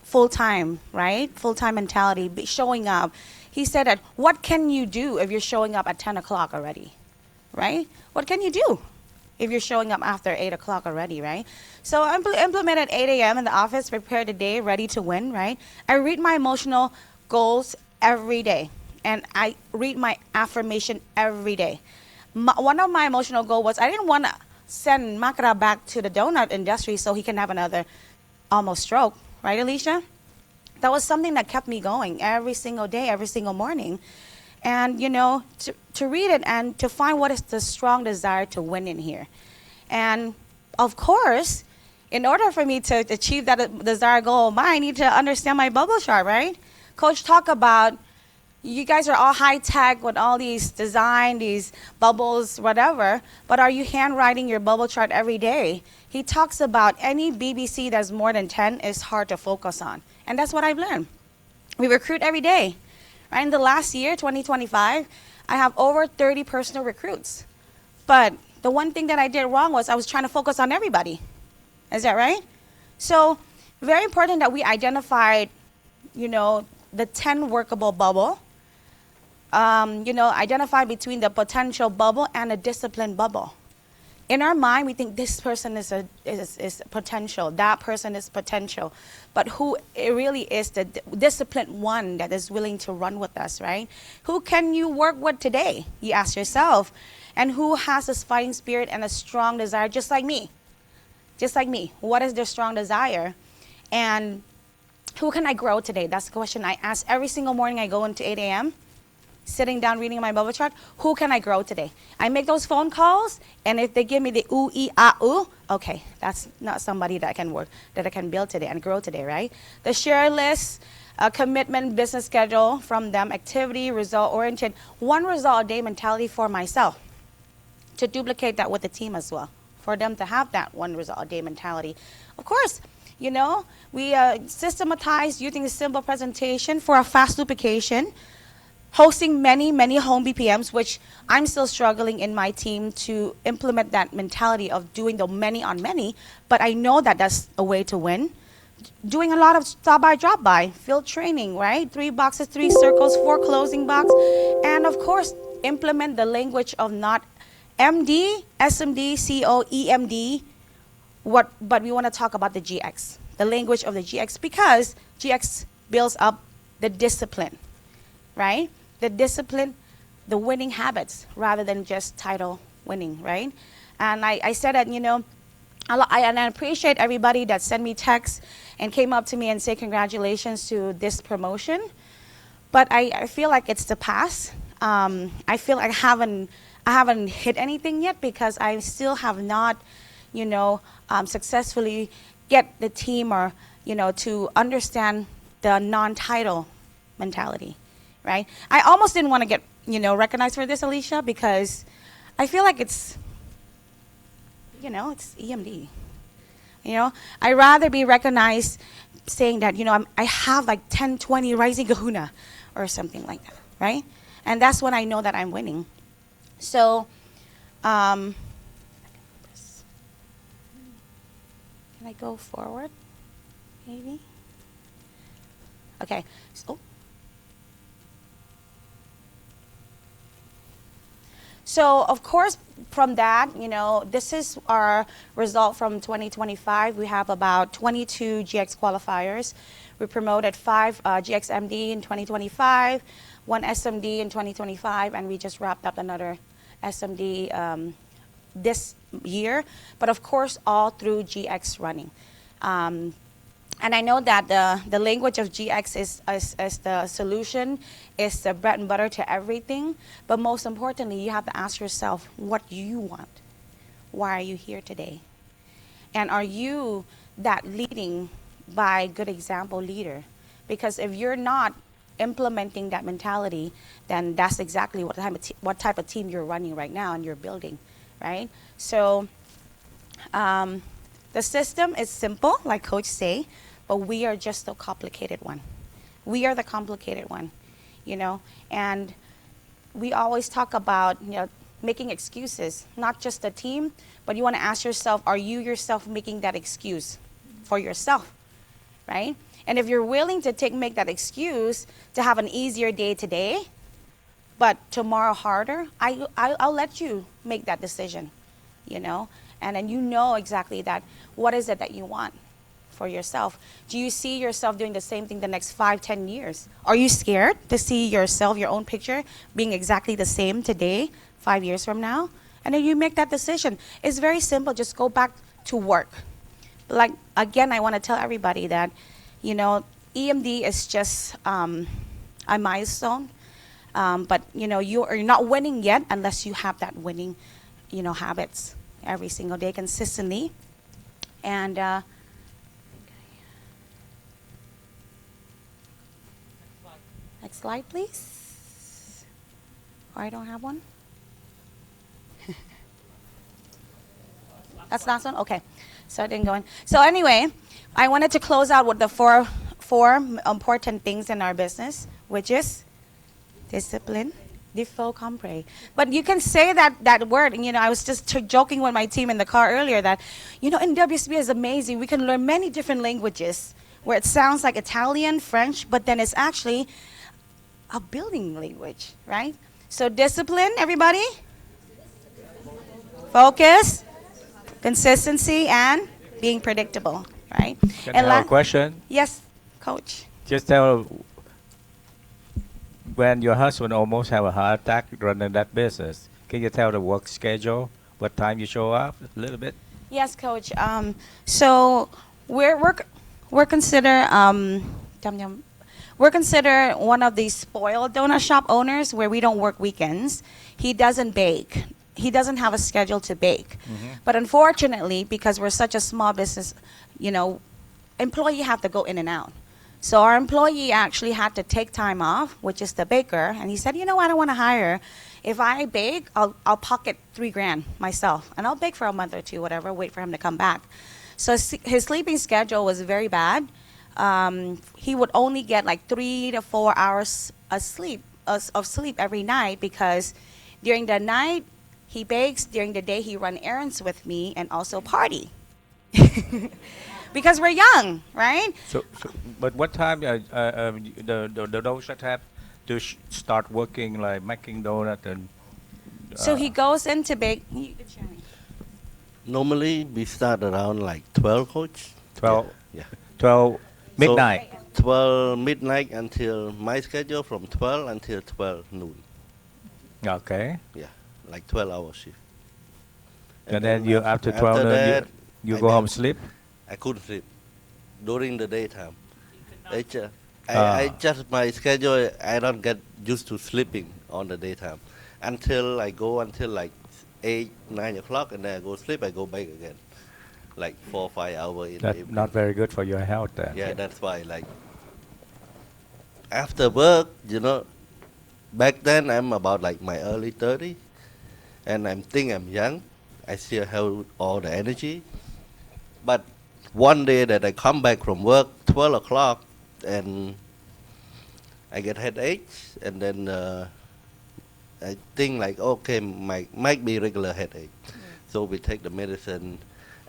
full-time, right? Full-time mentality, showing up. He said that, what can you do if you're showing up at 10 o'clock already, right? What can you do if you're showing up after 8 o'clock already, right? So I implemented 8 a.m. in the office, prepare the day, ready to win, right? I read my emotional goals every day, and I read my affirmation every day. One of my emotional goals was I didn't want to send Makara back to the donut industry so he can have another almost stroke, right, Alicia? That was something that kept me going every single day, every single morning. And, to read it and to find what is the strong desire to win in here. And, of course, in order for me to achieve that desired goal, I need to understand my bubble chart, right? Coach talked about, you guys are all high-tech with all these design, these bubbles, whatever, but are you handwriting your bubble chart every day? He talks about any BBC that's more than 10 is hard to focus on. And that's what I've learned. We recruit every day. Right? In the last year, 2025, I have over 30 personal recruits. But the one thing that I did wrong was I was trying to focus on everybody. Is that right? So very important that we identified, the 10 workable bubble. Identify between the potential bubble and a disciplined bubble. In our mind, we think this person is potential, that person is potential, but who it really is the disciplined one that is willing to run with us, right? Who can you work with today? You ask yourself. And who has this fighting spirit and a strong desire, just like me? Just like me. What is their strong desire? And who can I grow today? That's the question I ask every single morning I go into 8 a.m., sitting down reading my bubble chart. Who can I grow today? I make those phone calls, and if they give me the ooh, ee, ah, ooh, okay, that's not somebody that I can build today and grow today, right? The share list, commitment, business schedule from them, activity, result-oriented, one result a day mentality for myself, to duplicate that with the team as well, for them to have that one result a day mentality. Of course, we systematize using a simple presentation for a fast duplication. hosting many home BPMs, which I'm still struggling in my team to implement that mentality of doing the many on many, but I know that that's a way to win. Doing a lot of stop by, drop by, field training, right? 3 boxes, 3 circles, 4 closing box, and of course, implement the language of not MD, SMD, CO, EMD, but we want to talk about the GX, the language of the GX, because GX builds up the discipline, right? The discipline, the winning habits, rather than just title winning, right? And I said that, and I appreciate everybody that sent me texts and came up to me and say congratulations to this promotion. But I feel like it's the past. I feel like I haven't hit anything yet because I still have not, successfully get the team or, to understand the non-title mentality, right? I almost didn't want to get, recognized for this, Alicia, because I feel like it's EMD. I'd rather be recognized saying that, I have like 10, 20 rising kahuna or something like that, right? And that's when I know that I'm winning. So, can I go forward, maybe? Okay, So of course, from that, this is our result from 2025. We have about 22 GX qualifiers. We promoted 5 GXMD in 2025, 1 SMD in 2025, and we just wrapped up another SMD this year. But of course, all through GX running. And I know that the language of GX is the solution, is the bread and butter to everything. But most importantly, you have to ask yourself, what do you want? Why are you here today? And are you that leading by good example leader? Because if you're not implementing that mentality, then that's exactly what type of team you're running right now and you're building, right? So the system is simple, like Coach say, but we are just the complicated one. We are the complicated one, and we always talk about, making excuses, not just the team, but you want to ask yourself, are you yourself making that excuse for yourself, right? And if you're willing to make that excuse to have an easier day today, but tomorrow harder, I'll let you make that decision, and then exactly that, what is it that you want for yourself? Do you see yourself doing the same thing the next 5-10 years? Are you scared to see yourself, your own picture, being exactly the same today, 5 years from now? And then you make that decision. It's very simple. Just go back to work. Like, again, I want to tell everybody that, EMD is just a milestone. But, you are not winning yet unless you have that winning, habits every single day consistently. And next slide, please. Or I don't have one. That's last one? Okay. So I didn't go in. So anyway, I wanted to close out with the four important things in our business, which is discipline, defo compre. But you can say that word, and I was just joking with my team in the car earlier that, in WSB is amazing. We can learn many different languages where it sounds like Italian, French, but then it's actually a building language, right? So discipline, everybody. Focus, consistency, and being predictable, right? Can I have a question? Yes, Coach. Just tell, when your husband almost have a heart attack running that business, can you tell the work schedule, what time you show up, a little bit? Yes, Coach. So we're considered we're considered one of these spoiled donut shop owners where we don't work weekends. He doesn't bake. He doesn't have a schedule to bake. But unfortunately, because we're such a small business, employee have to go in and out. So our employee actually had to take time off, which is the baker, and he said, I don't want to hire. If I bake, I'll pocket $3,000 myself, and I'll bake for a month or two, whatever, wait for him to come back. So his sleeping schedule was very bad. He would only get like 3 to 4 hours of sleep of sleep every night because during the night he bakes, during the day he run errands with me and also party. Because we're young, right? But what time the donut have to start working like making donut and So he goes in to bake. You could share me. Normally, we start around like 12, coach. 12 Yeah. 12 midnight. 12 midnight until my schedule from 12 until 12 noon. Okay. Yeah, like 12-hour shift. And then you after 12 noon, that, you I go get- home sleep. I couldn't sleep during the daytime. I Ah. just my schedule. I don't get used to sleeping on the daytime until I go until like 8, 9 o'clock, and then I go sleep. I go back again, like 4 or 5 hours in the That's evening. not very good for your health then. Yeah, that's why like after work, back then I'm about like my early 30, and I think I'm young. I still have all the energy. But one day that I come back from work, 12 o'clock, and I get headaches, and then I think like, okay, might be regular headache. So we take the medicine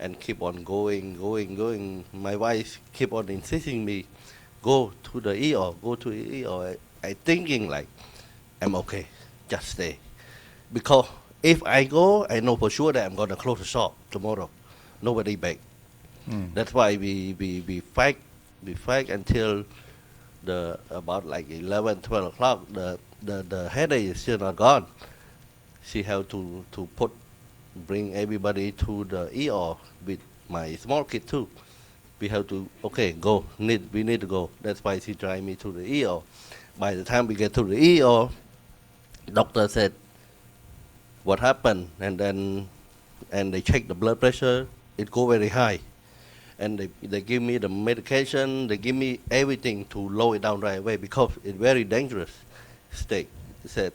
and keep on going. My wife keep on insisting me, go to the ER, go to the ER. I thinking like, I'm okay, just stay. Because if I go, I know for sure that I'm gonna close the shop tomorrow. Nobody back. That's why we fight until the about like 11, 12 o'clock. The headache is still not gone. She have to bring everybody to the ER with my small kid too. We have to go. We need to go. That's why she drive me to the ER. By the time we get to the ER, doctor said, what happened? And they check the blood pressure. It go very high. And they give me the medication. They give me everything to lower it down right away because it's very dangerous state. They said,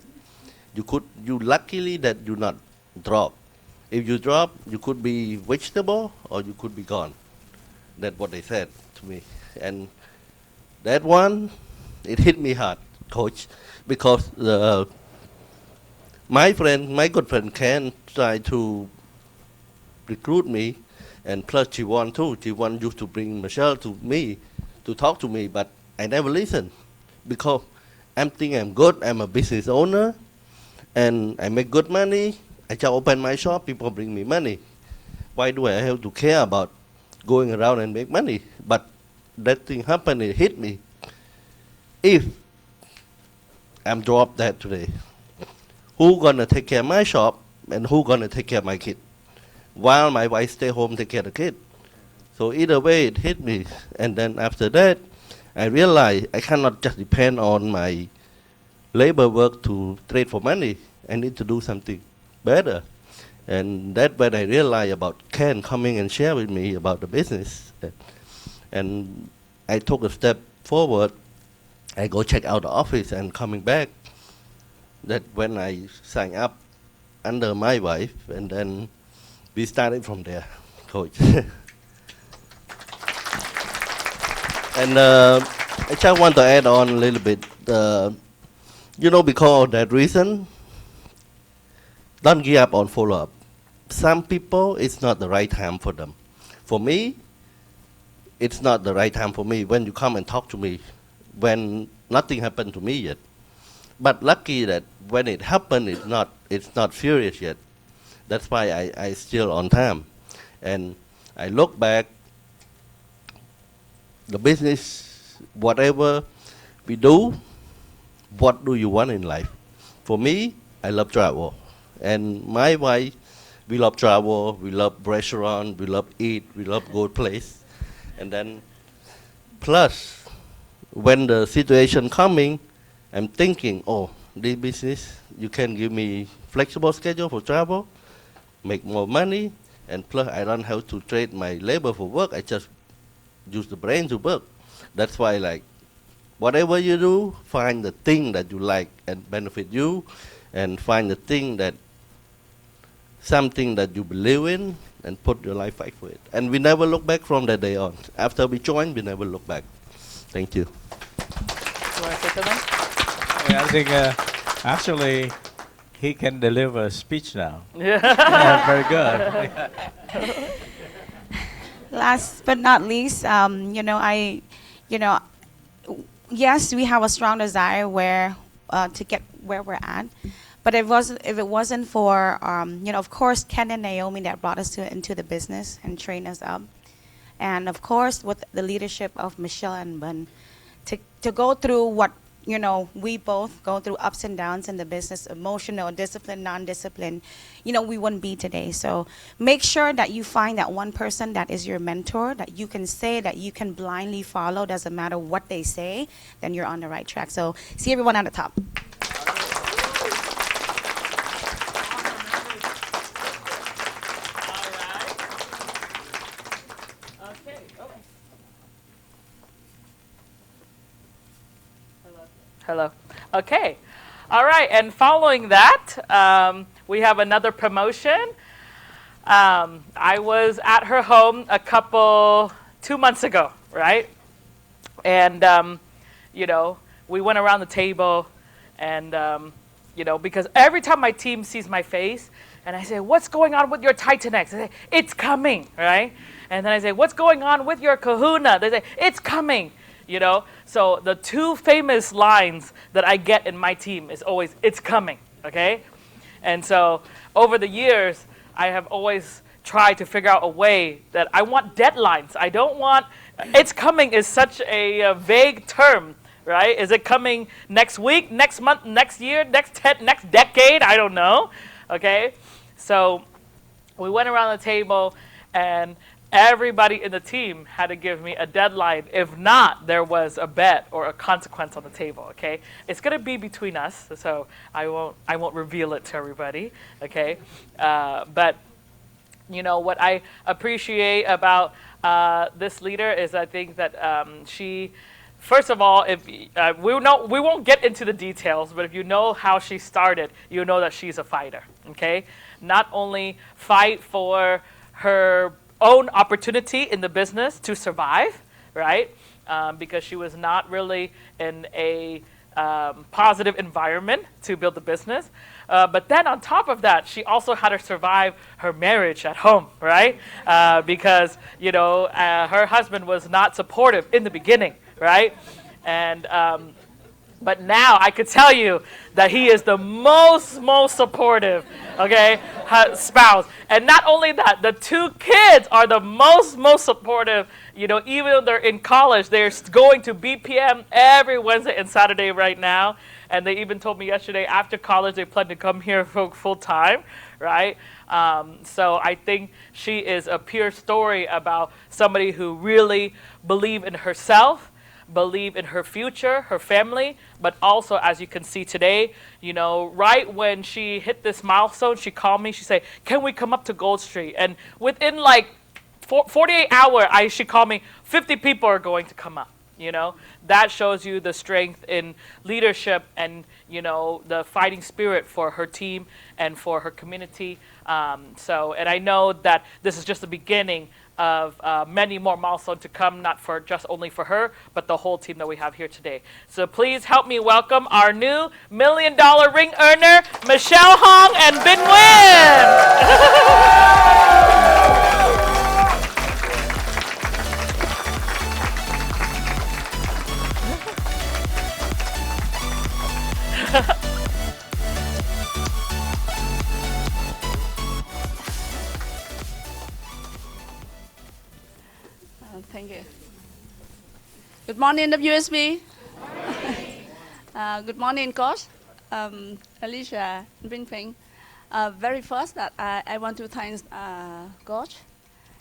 you luckily that you not drop. If you drop, you could be vegetable or you could be gone. That's what they said to me. And that one, it hit me hard, coach, because my good friend Ken tried to recruit me, and plus Jiwon too. Jiwon used to bring Michelle to me to talk to me, but I never listened because I'm thinking I'm good. I'm a business owner, and I make good money. I just open my shop. People bring me money. Why do I have to care about going around and make money? But that thing happened. It hit me. If I'm dropped that today, who gonna take care of my shop and who gonna take care of my kid? While my wife stay home take care of the kid. So either way, it hit me. And then after that, I realized I cannot just depend on my labor work to trade for money. I need to do something better. And that's when I realized about Ken coming and share with me about the business. And I took a step forward. I go check out the office and coming back. That when I signed up under my wife, and then we started from there, coach. And I just want to add on a little bit. Because of that reason, don't give up on follow-up. Some people, it's not the right time for them. For me, it's not the right time for me when you come and talk to me, when nothing happened to me yet. But lucky that when it happened, it's not furious yet. That's why I still on time. And I look back, the business, whatever we do, what do you want in life? For me, I love travel. And my wife, we love travel, we love restaurant, we love eat, we love good place. And then plus, when the situation coming, I'm thinking, this business, you can give me flexible schedule for travel, make more money, and plus I don't have to trade my labor for work. I just use the brain to work. That's why, like, whatever you do, find the thing that you like and benefit you, and find the thing that, something that you believe in, and put your life fight for it. And we never look back from that day on. After we joined, we never look back. Thank you. You want to say something? I think actually he can deliver a speech now. Yeah. Yeah, very good. Last but not least, yes, we have a strong desire to get where we're at. But if it wasn't for, of course, Ken and Naomi that brought us into the business and trained us up. And of course, with the leadership of Michelle and Ben, to go through what, we both go through ups and downs in the business, emotional, discipline, non-discipline, we wouldn't be today. So make sure that you find that one person that is your mentor, that you can say, that you can blindly follow, doesn't matter what they say, then you're on the right track. So see everyone at the top. Hello. Okay. All right. And following that, we have another promotion. I was at her home 2 months ago, right? And, we went around the table and, because every time my team sees my face and I say, what's going on with your Titanex? They say, it's coming, right? And then I say, what's going on with your Kahuna? They say, it's coming. So the two famous lines that I get in my team is always, it's coming, okay? And so over the years, I have always tried to figure out a way that I want deadlines. I don't want, it's coming is such a vague term, right? Is it coming next week, next month, next year, next decade? I don't know, okay? So we went around the table and everybody in the team had to give me a deadline. If not, there was a bet or a consequence on the table, okay? It's going to be between us, so I won't reveal it to everybody, okay? But, what I appreciate about this leader is I think that she, first of all, if we won't get into the details, but if you know how she started, you know that she's a fighter, okay? Not only fight for her own opportunity in the business to survive, right? Because she was not really in a positive environment to build the business. But then on top of that, she also had to survive her marriage at home, right? Because, her husband was not supportive in the beginning, right? And but now I could tell you that he is the most supportive, okay, spouse. And not only that, the two kids are the most supportive. Even though they're in college, they're going to BPM every Wednesday and Saturday right now. And they even told me yesterday after college they plan to come here full time, right? So I think she is a pure story about somebody who really believed in herself, believe in her future, her family, but also, as you can see today, right when she hit this milestone, she called me, she said, can we come up to Gold Street? And within 48 hours, she called me, 50 people are going to come up, That shows you the strength in leadership and, the fighting spirit for her team and for her community. And I know that this is just the beginning of many more milestones to come, not for just only for her, but the whole team that we have here today. So please help me welcome our new $1 million ring earner, Michelle Hong and Bin Win. Thank you. Good morning, WSB. Good morning, Coach, Alicia, Bin Peng. Very first, that I want to thank Coach.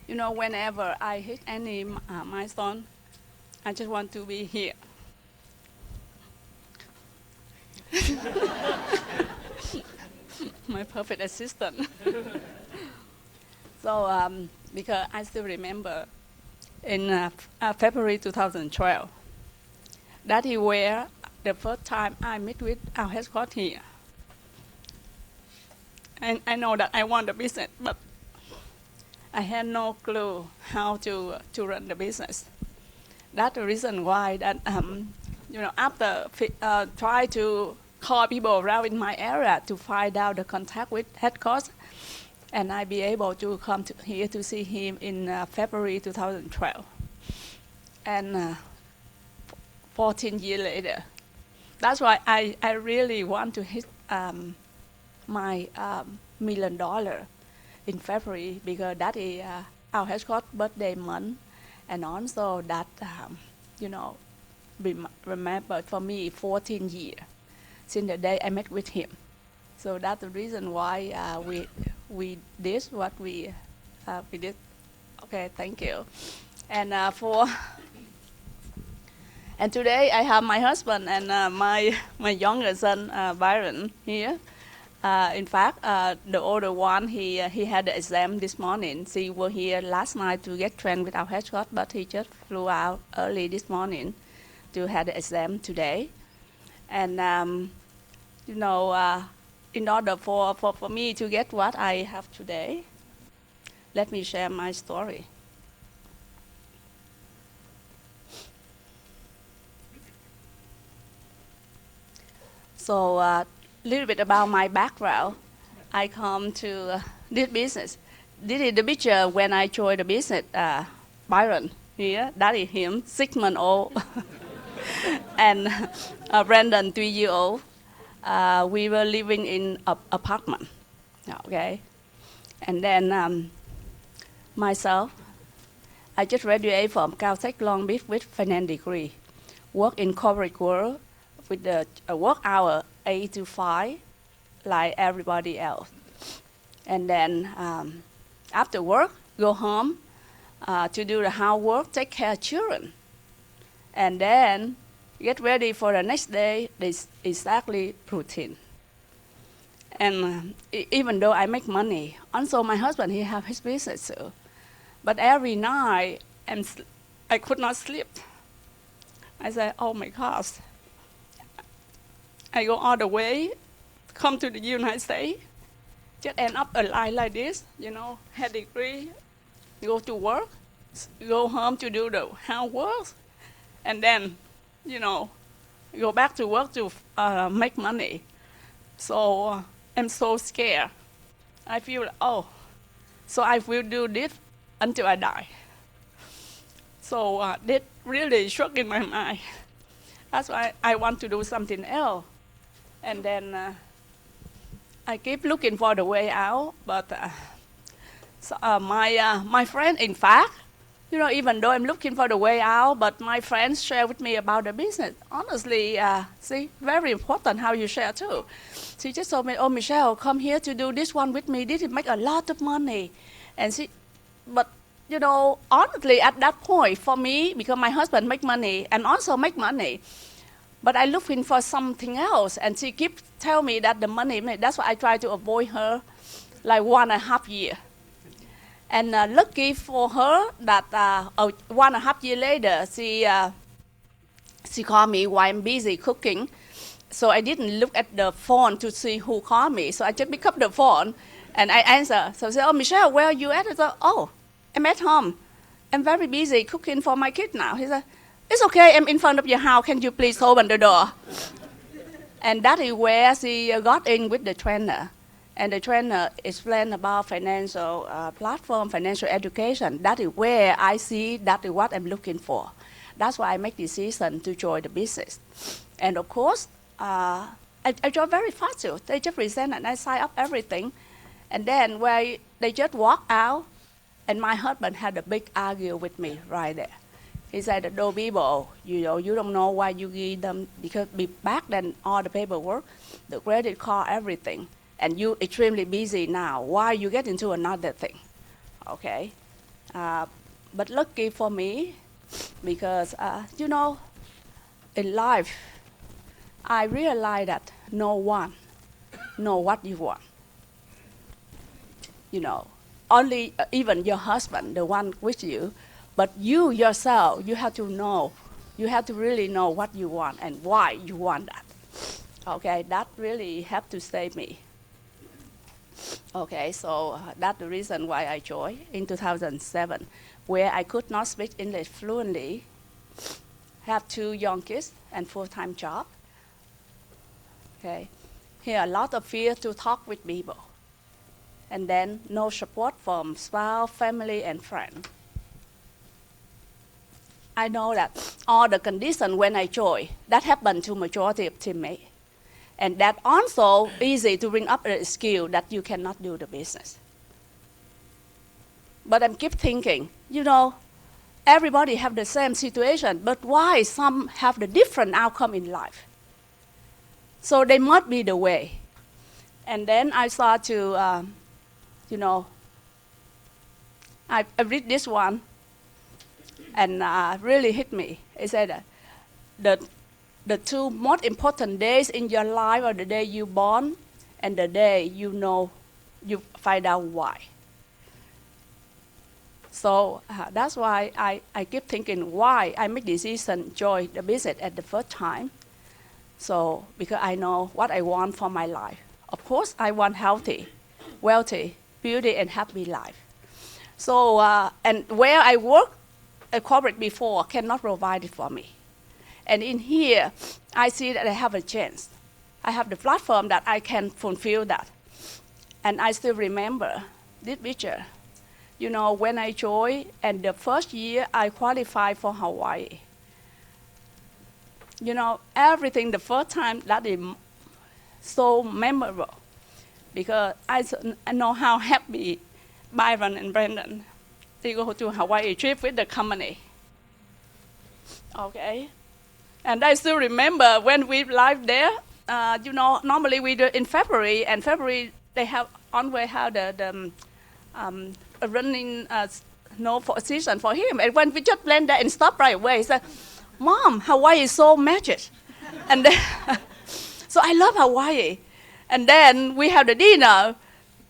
Whenever I hit any milestone, I just want to be here. My perfect assistant. So, because I still remember in February 2012, that is where the first time I met with our headquarters here. And I know that I want the business, but I had no clue how to run the business. That's the reason why that after try to call people around in my area to find out the contact with head coach, and I be able to come here to see him in February 2012. And 14 years later, that's why I really want to hit my $1 million in February, because that is our head coach birthday month, and also that remembered for me 14 years since the day I met with him. So that's the reason why we did what we did. Okay, thank you. And and today I have my husband and my younger son Byron here. In fact, the older one, he had the exam this morning. She was here last night to get trained with our head coach, but he just flew out early this morning to have the exam today. And in order for me to get what I have today, let me share my story. So a little bit about my background. I come to this business. This is the picture when I joined the business. Byron here, that is him, 6 months old, and Brandon, 3 years old. We were living in an apartment, okay? And then myself, I just graduated from Caltech Long Beach with finance degree. Work in corporate world with the work hour 8 to 5, like everybody else. And then after work, go home to do the housework, take care of children. And then get ready for the next day, this exactly routine. And even though I make money, also my husband, he have his business too. But every night, I could not sleep. I said, oh my gosh. I go all the way, come to the United States, just end up alive like this, had degree, go to work, go home to do the housework, and then, go back to work to make money. So I'm so scared. I feel, so I will do this until I die. So that really struck in my mind. That's why I want to do something else. And then I keep looking for the way out, but my friend, in fact, even though I'm looking for the way out, but my friends share with me about the business. Honestly, see, very important how you share too. She just told me, oh, Michelle, come here to do this one with me. This will make a lot of money. And but honestly, at that point, for me, because my husband make money and also make money, but I looking for something else, and she keep tell me that the money, that's why I try to avoid her like 1.5 years. And lucky for her that 1.5 years later, she called me while I'm busy cooking. So I didn't look at the phone to see who called me. So I just pick up the phone and I answer. So I said, oh, Michelle, where are you at? I said, oh, I'm at home. I'm very busy cooking for my kid now. He said, it's okay, I'm in front of your house. Can you please open the door? And that is where she got in with the trainer. And the trainer explained about financial platform, financial education. That is where I see that is what I'm looking for. That's why I make decision to join the business. And of course, I joined very fast too. They just present and I sign up everything. And then where they just walk out, and my husband had a big argument with me right there. He said, those people, you don't know why you give them, because back then all the paperwork, the credit card, everything, and you extremely busy now. Why you get into another thing? Okay, but lucky for me, because in life, I realized that no one know what you want. Only even your husband, the one with you. But you yourself, you have to know. You have to really know what you want and why you want that. Okay, that really helped to save me. Okay, so that's the reason why I joined in 2007, where I could not speak English fluently. have 2 young kids and full-time job. Okay, here a lot of fear to talk with people, and then no support from spouse, family, and friends. I know that all the conditions when I join, that happened to majority of teammates. And that also easy to bring up a skill that you cannot do the business. But I keep thinking, you know, everybody have the same situation, but why some have the different outcome in life? So they must be the way. And then I start to, you know, I read this one, and really hit me. It said that the 2 most important days in your life are the day you born and the day you know, you find out why. So that's why I keep thinking why I make decision join the business at the first time. So because I know what I want for my life. Of course, I want healthy, wealthy, beauty, and happy life. So and where I work, a corporate before cannot provide it for me. And in here, I see that I have a chance. I have the platform that I can fulfill that. And I still remember this picture. You know, when I joined, and the first year I qualified for Hawaii. You know, everything the first time, that is so memorable. Because I know how happy Byron and Brandon, they go to Hawaii trip with the company. Okay. And I still remember when we lived there, you know, normally we do in February, and February they have always have the running for season for him. And when we just land there and stop right away, he said, Mom, Hawaii is so magic. And then, so I love Hawaii. And then we have the dinner.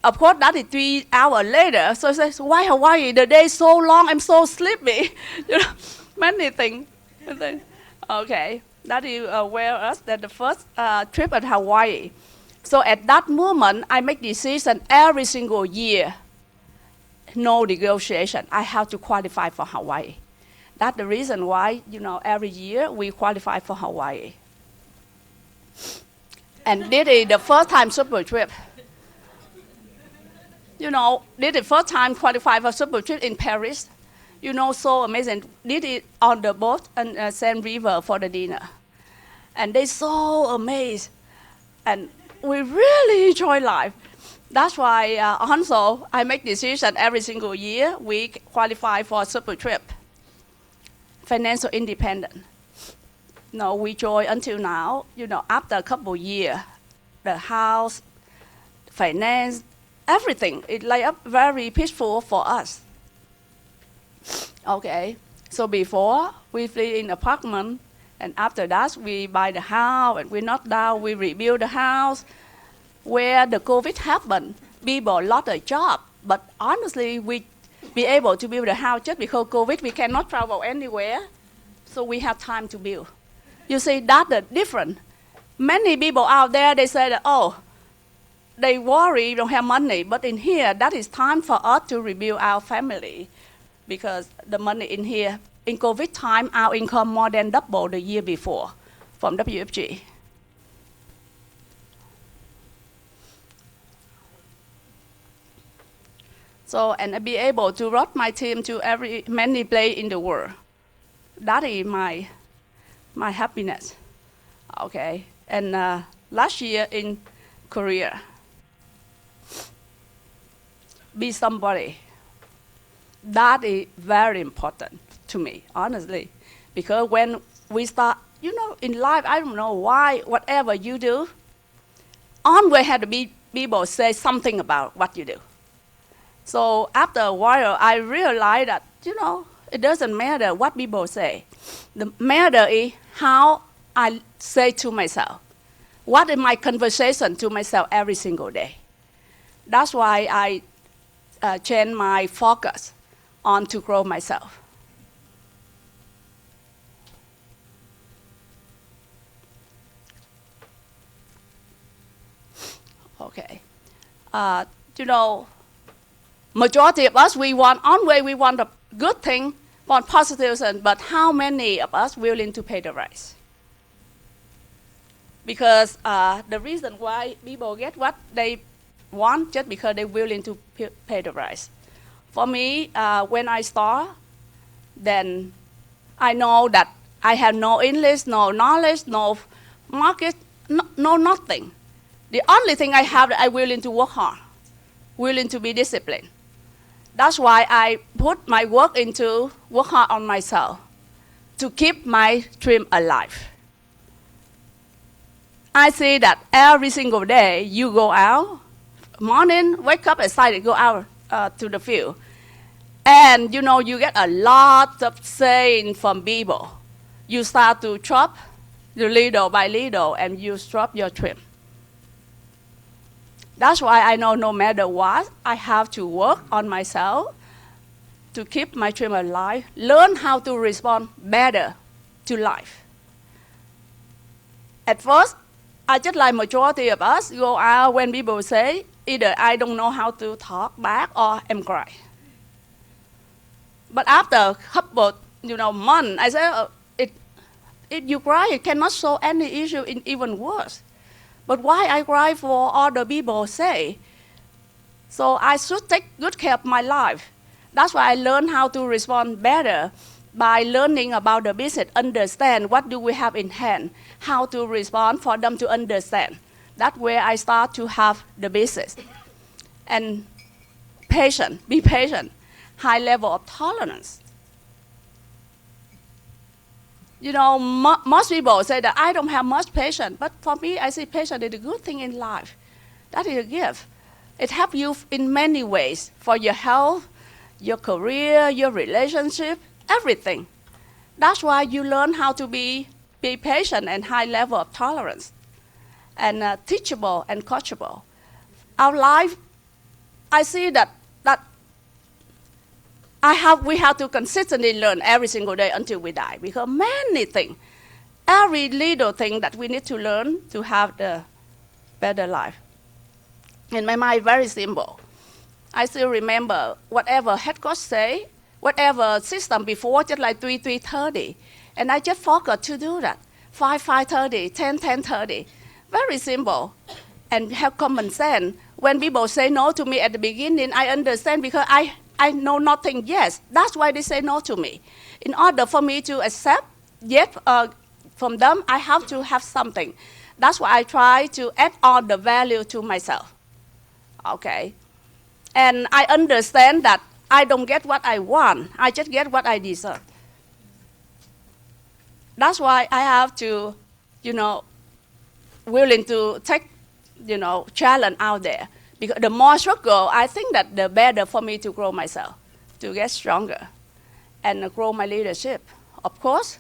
Of course, that is 3 hours later. So I said, why Hawaii? The day is so long, I'm so sleepy. You know, many things. Okay, that is where us that the first trip at Hawaii. So at that moment, I make decision every single year. No negotiation. I have to qualify for Hawaii. That's the reason why, you know, every year we qualify for Hawaii. And this is the first time super trip. You know, this is the first time qualify for super trip in Paris. You know, so amazing. Did it on the boat and Seine River for the dinner. And they so amazed. And we really enjoy life. That's why also I make decision every single year. We qualify for a super trip. Financial independent. No, we join until now. You know, after a couple years, the house, finance, everything, it lay up very peaceful for us. Okay, so before we live in apartment, and after that we buy the house, and we knock down, we rebuild the house. Where the COVID happened, people lost their job, but honestly, we be able to build a house just because COVID, we cannot travel anywhere, so we have time to build. You see, that's the difference. Many people out there, they say that, oh, they worry, don't have money, but in here, that is time for us to rebuild our family. Because the money in here, in COVID time, our income more than double the year before from WFG. So, and I be able to run my team to many place in the world. That is my happiness. Okay, and last year in Korea, be somebody. That is very important to me, honestly. Because when we start, you know, in life, I don't know why, whatever you do, always have to be people say something about what you do. So after a while, I realized that, you know, it doesn't matter what people say. The matter is how I say to myself. What is my conversation to myself every single day? That's why I change my focus on to grow myself. Okay. You know, majority of us, we want a good thing on positive sense, but how many of us willing to pay the price? Because the reason why people get what they want just because they're willing to pay the price. For me, when I start, then I know that I have no English, no knowledge, no market, no nothing. The only thing I have that I'm willing to work hard, willing to be disciplined. That's why I put my work into work hard on myself to keep my dream alive. I see that every single day you go out, morning, wake up excited, go out to the field. And you know, you get a lot of saying from people. You start to drop little by little and you drop your dream. That's why I know no matter what, I have to work on myself to keep my dream alive, learn how to respond better to life. At first, I just like majority of us go out when people say, either I don't know how to talk back or I'm crying. But after a couple, months, I say, if you cry, it cannot solve any issue, in even worse. But why I cry for other people say? So I should take good care of my life. That's why I learned how to respond better by learning about the business, understand what do we have in hand, how to respond for them to understand. That's where I start to have the business. And patient, be patient, high level of tolerance. Most people say that I don't have much patience, but for me, I see patience is a good thing in life. That is a gift. It helps you in many ways for your health, your career, your relationship, everything. That's why you learn how to be patient and high level of tolerance, and teachable and coachable. Our life, I see that we have to consistently learn every single day until we die, because many things, every little thing that we need to learn to have the better life. In my mind, very simple. I still remember whatever head coach say, whatever system before, just like 3:30, and I just forgot to do that. 5:30, 10:30, very simple, and have common sense. When people say no to me at the beginning, I understand because I know nothing yet. That's why they say no to me. In order for me to accept yes from them, I have to have something. That's why I try to add on the value to myself. Okay. And I understand that I don't get what I want. I just get what I deserve. That's why I have to, willing to take, challenge out there. Because the more struggle, I think that the better for me to grow myself, to get stronger, and grow my leadership. Of course,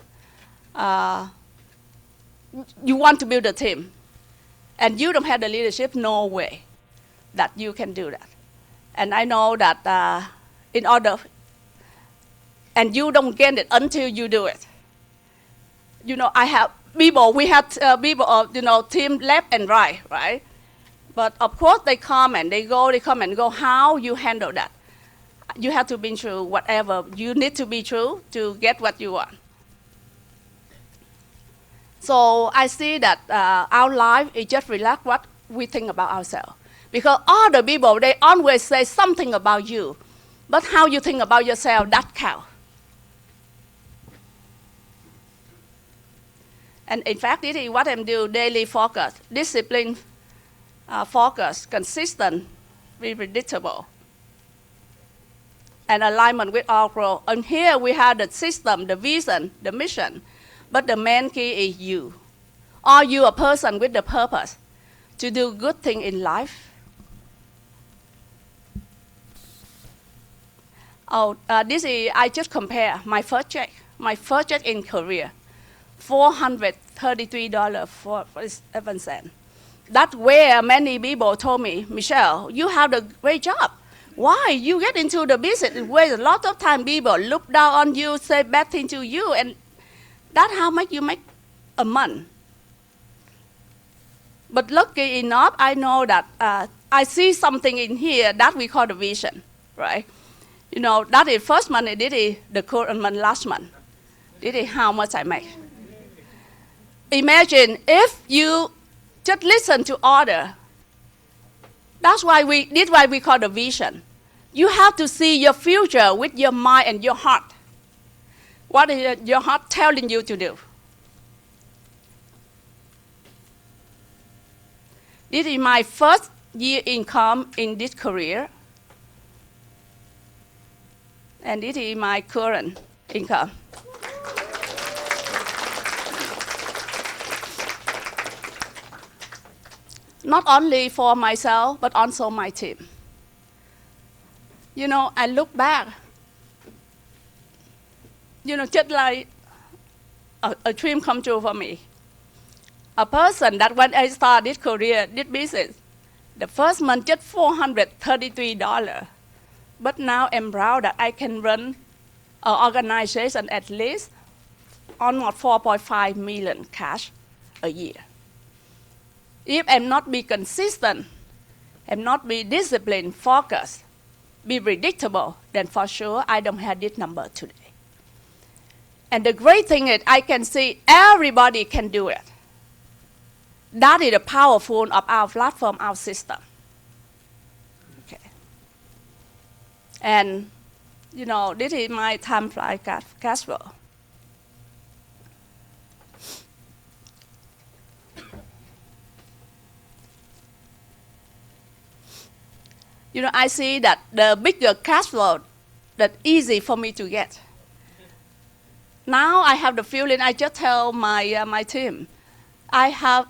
you want to build a team, and you don't have the leadership, no way that you can do that. And I know that in order, and you don't get it until you do it. I have people, we have people, team left and right? But of course, they come and they come and go. How you handle that? You have to be true, whatever. You need to be true to get what you want. So I see that our life is just relax what we think about ourselves. Because other people, they always say something about you. But how you think about yourself, that counts. And in fact, this is what I'm doing, daily focus, discipline, focus, consistent, be predictable, and alignment with our growth. And here we have the system, the vision, the mission, but the main key is you. Are you a person with the purpose to do good thing in life? This is, I just compare my first check in career, $433.47. That's where many people told me, Michelle, you have a great job. Why? You get into the business where a lot of time people look down on you, say bad things to you, and that's how much you make a month. But lucky enough, I know that I see something in here that we call the vision, right? You know, that is first month, this is the current month, last month. This is how much I make. Imagine if you just listen to order. This is why we call the vision. You have to see your future with your mind and your heart. What is your heart telling you to do? This is my first year income in this career. And this is my current income. Not only for myself, but also my team. You know, I look back, you know, just like a dream come true for me. A person that when I started this career, this business, the first month just $433. But now I'm proud that I can run an organization at least almost 4.5 million cash a year. If I'm not be consistent, I'm not be disciplined, focused, be predictable, then for sure I don't have this number today. And the great thing is I can see everybody can do it. That is the powerful of our platform, our system. Okay. And, you know, this is my time fly cash flow. You know, I see that the bigger cash flow, that's easy for me to get. Now I have the feeling, I just tell my team, I have,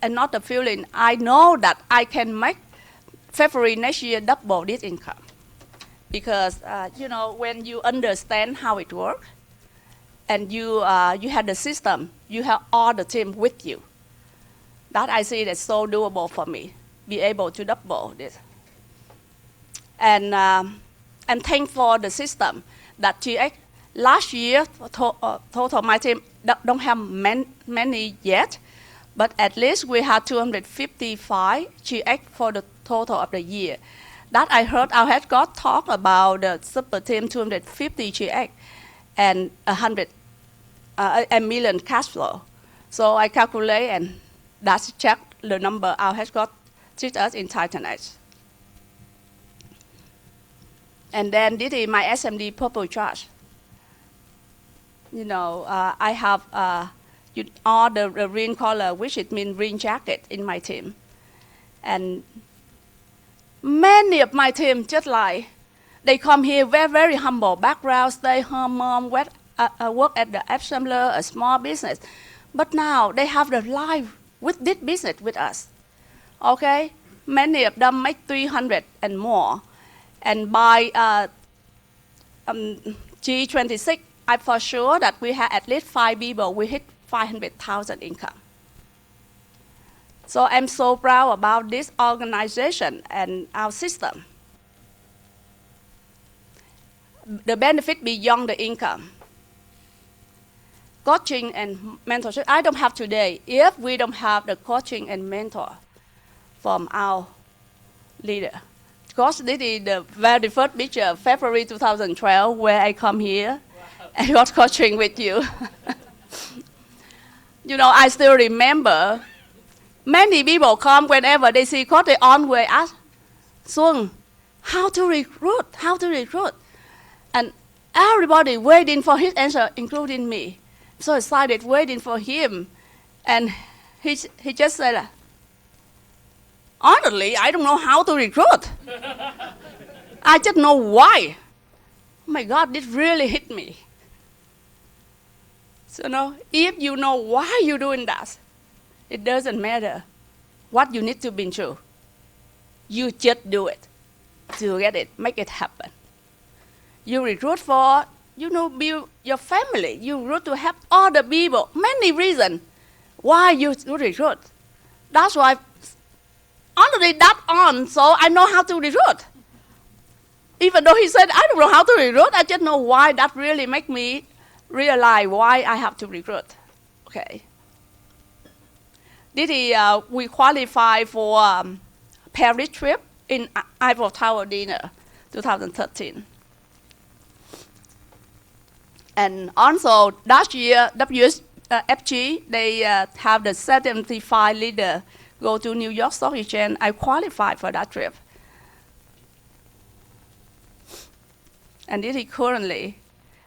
and not the feeling, I know that I can make February next year double this income. Because, you know, when you understand how it works, and you have the system, you have all the team with you. That I see that's so doable for me, be able to double this. And I'm thankful for the system that GX, last year, total my team don't have many yet, but at least we have 255 GX for the total of the year. That I heard our head coach talk about the super team 250 GX and a million cash flow. So I calculate and that's check the number our head coach teach us in Titanite. And then this is my SMD purple charge. You know, I have all the green color, which it means green jacket in my team. And many of my team, just like, they come here very, very humble background, stay home, mom, work at the assembler, a small business. But now they have the life with this business with us. Okay? Many of them make 300 and more. And by G26, I'm for sure that we have at least 5 people, we hit 500,000 income. So I'm so proud about this organization and our system. The benefit beyond the income. Coaching and mentorship, I don't have today if we don't have the coaching and mentor from our leader. Because this is the very first picture, February 2012, where I come here and got coaching with you. You know, I still remember many people come whenever they see coach, they always ask, Xuân, how to recruit? And everybody waiting for his answer, including me. So excited, waiting for him. And he just said, honestly, I don't know how to recruit. I just know why. Oh my God, this really hit me. So, if you know why you're doing that, it doesn't matter what you need to be through. You just do it to get it, make it happen. You recruit for, build your family. You recruit to help other people. Many reasons why you recruit. That's why already that on, so I know how to recruit. Even though he said, I don't know how to recruit, I just know why that really make me realize why I have to recruit. Okay. This is, we qualify for Paris trip in Eiffel Tower dinner, 2013. And also last year, WSFG, they have the 75 leader go to New York Stock Exchange. I qualified for that trip. And this is currently,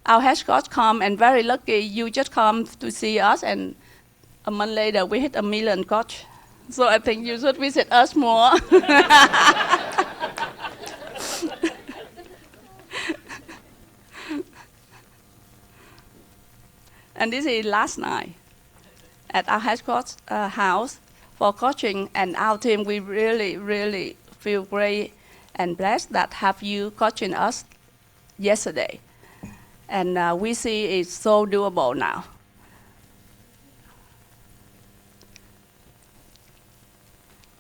our head coach come and very lucky you just come to see us, and a month later we hit 1 million, coach. So I think you should visit us more. And this is last night at our head coach house for coaching, and our team, we really, really feel great and blessed that have you coaching us yesterday. And we see it's so doable now.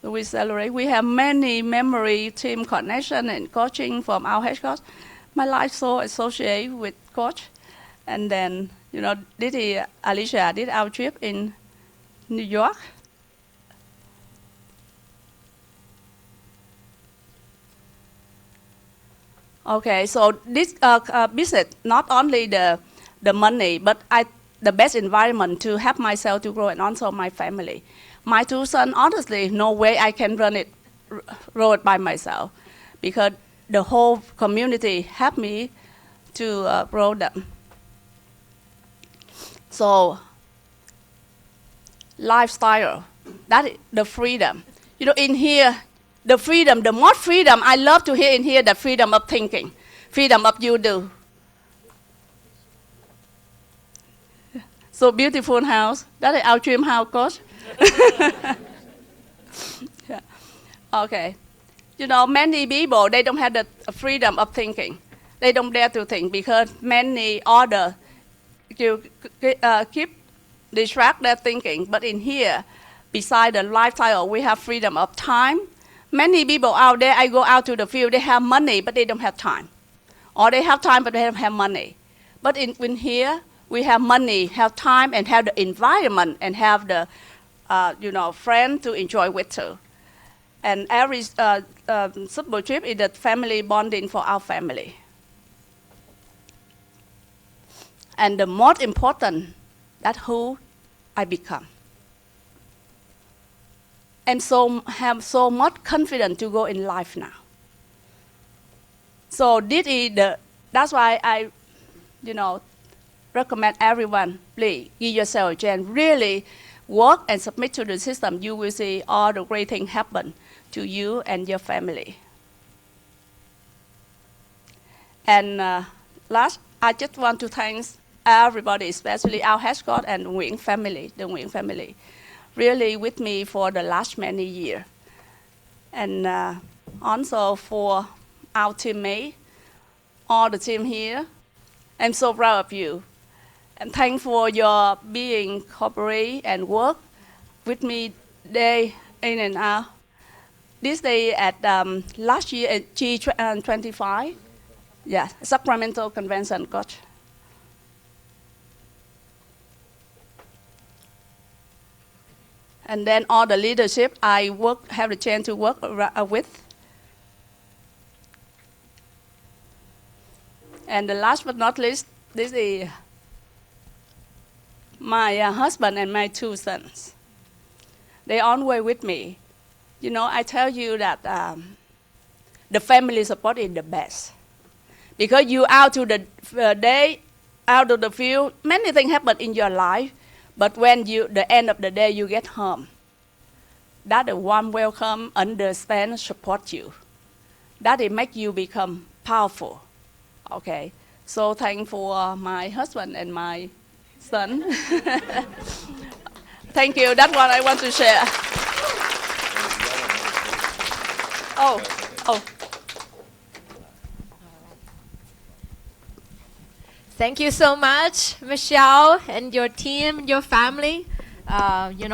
So we celebrate. We have many memory, team connection, and coaching from our head coach. My life so associated with coach. And then, you know, Alicia did our trip in New York. Okay, so this business, not only the money, but the best environment to help myself to grow and also my family. My two sons, honestly, no way I can run it by myself, because the whole community helped me to grow them. So, lifestyle, that is the freedom. You know, in here, the freedom, the more freedom, I love to hear in here the freedom of thinking, freedom of you do. So beautiful house, that is our dream house, coach. Yeah. Okay. You know, many people, they don't have the freedom of thinking. They don't dare to think because many order to keep distract their thinking. But in here, beside the lifestyle, we have freedom of time. Many people out there, I go out to the field, they have money, but they don't have time. Or they have time, but they don't have money. But in here, we have money, have time, and have the environment, and have the, friend to enjoy with too. And every super trip is the family bonding for our family. And the most important, that's who I become. And so have so much confidence to go in life now. So this is that's why I, recommend everyone, please give yourself a chance. Really work and submit to the system. You will see all the great things happen to you and your family. And last, I just want to thank everybody, especially our head coach and Nguyen family, the Nguyen family, really with me for the last many years. And also for our teammate, all the team here. I'm so proud of you. And thanks for your being cooperate and work with me day in and out. This day at last year at G25, Sacramento Convention, coach. And then all the leadership I have the chance to work with. And the last but not least, this is my husband and my two sons. They always with me. You know, I tell you that the family support is the best. Because you out to the day, out of the field, many things happen in your life. But when the end of the day, you get home, that the warm welcome, understand, support you. That it make you become powerful. Okay, so thank for my husband and my son. Thank you. That's what I want to share. Oh. Thank you so much, Michelle, and your team, your family. I